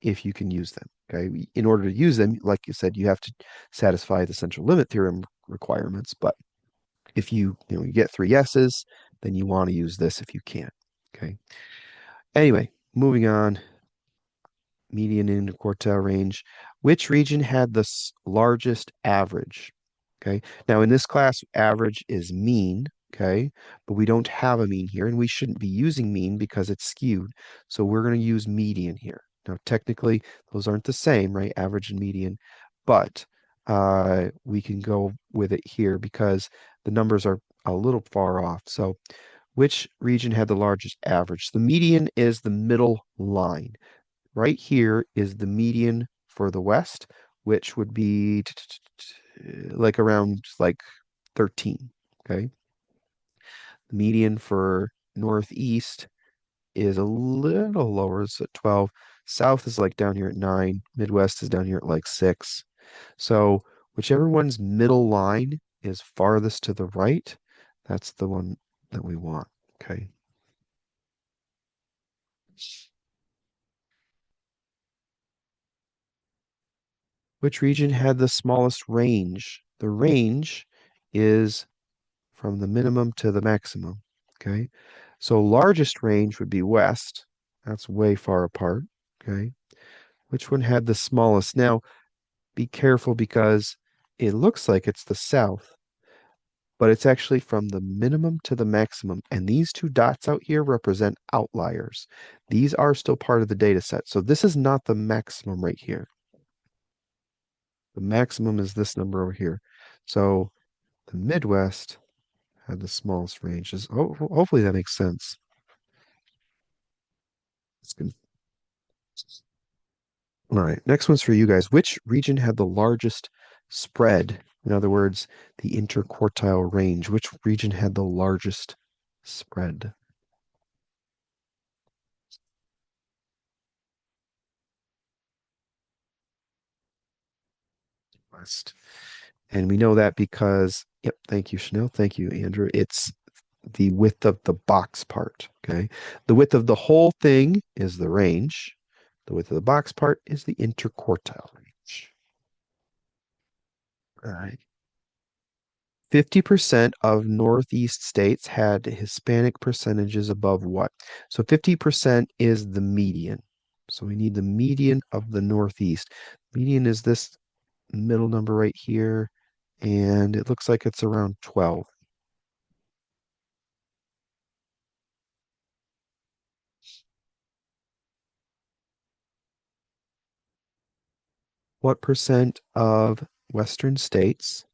if you can use them. Okay. In order to use them, like you said, you have to satisfy the central limit theorem requirements. But if you get three yeses, then you want to use this if you can. Okay. Anyway, moving on, median interquartile range. Which region had the largest average? Okay. Now in this class, average is mean. Okay. But we don't have a mean here, and we shouldn't be using mean because it's skewed. So we're going to use median here. Now, technically, those aren't the same, right? Average and median, but we can go with it here because the numbers are a little far off. So which region had the largest average? The median is the middle line. Right here is the median for the West, which would be like around like 13. Okay. The median for Northeast is a little lower, it's at 12. South is like down here at 9. Midwest is down here at like 6. So whichever one's middle line is farthest to the right, that's the one that we want. Okay. Which region had the smallest range? The range is from the minimum to the maximum. Okay. So largest range would be west. That's way far apart. Okay. Which one had the smallest? Now, be careful because it looks like it's the south, but it's actually from the minimum to the maximum. And these two dots out here represent outliers. These are still part of the data set. So this is not the maximum right here. The maximum is this number over here. So the Midwest had the smallest ranges. Hopefully that makes sense. It's good. All right, next one's for you guys. Which region had the largest spread? In other words, the interquartile range. Which region had the largest spread? West. And we know that because, yep, thank you, Chanel. Thank you, Andrew. It's the width of the box part. Okay. The width of the whole thing is the range. The width of the box part is the interquartile range. All right. 50% of Northeast states had Hispanic percentages above what? So 50% is the median. So we need the median of the Northeast. Median is this middle number right here, and it looks like it's around 12. What percent of Western states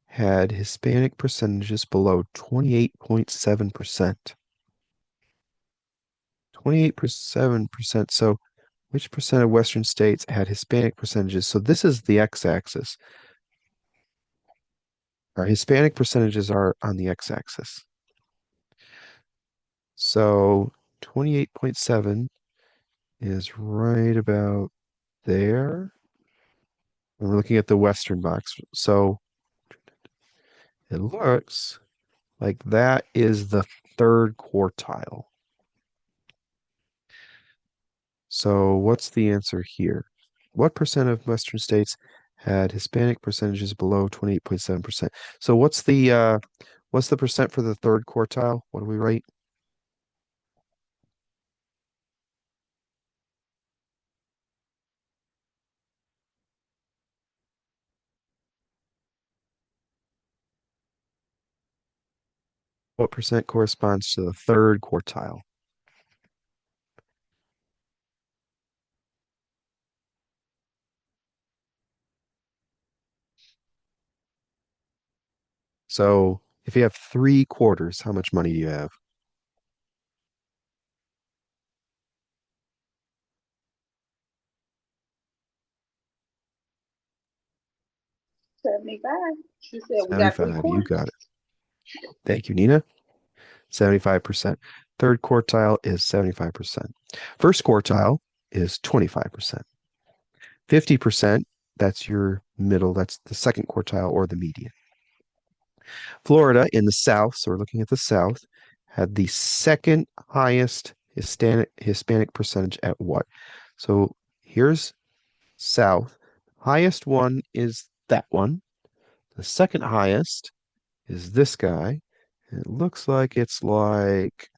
had Hispanic percentages below 28.7%? 28.7%. So which percent of Western states had Hispanic percentages? So this is the x-axis. Our Hispanic percentages are on the x-axis. So 28.7 is right about there. And we're looking at the Western box. So it looks like that is the third quartile. So what's the answer here? What percent of Western states had Hispanic percentages below 28.7%? So what's the percent for the third quartile? What do we write? What percent corresponds to the third quartile? So if you have 3/4, how much money do you have? 75. She said we got three 75. You quarters. got it. Thank you, Nina. 75%. Third quartile is 75%. First quartile is 25%. 50%, that's your middle, that's the second quartile or the median. Florida in the South, so we're looking at the South, had the second highest Hispanic percentage at what? So here's South. Highest one is that one. The second highest is this guy. It looks like it's like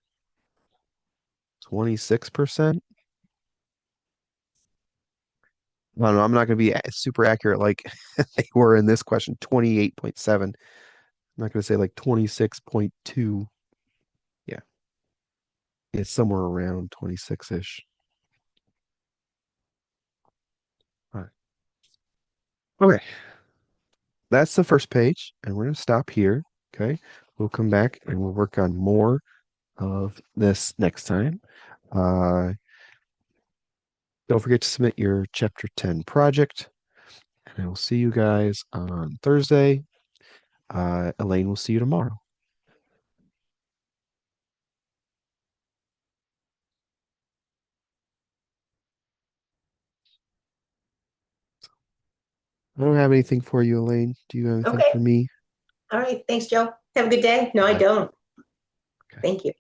26%. I don't know. I'm not going to be super accurate like they were in this question, 28.7. I'm not going to say like 26.2. Yeah, it's somewhere around 26-ish. All right. Okay, that's the first page, and we're going to stop here. Okay, we'll come back and we'll work on more of this next time. Uh, don't forget to submit your Chapter 10 project, and I will see you guys on Thursday. Elaine will see you tomorrow. I don't have anything for you, Elaine. Do you have anything for Okay. me? All right. Thanks, Joe. Have a good day. No, I Bye. don't. Okay. Thank you.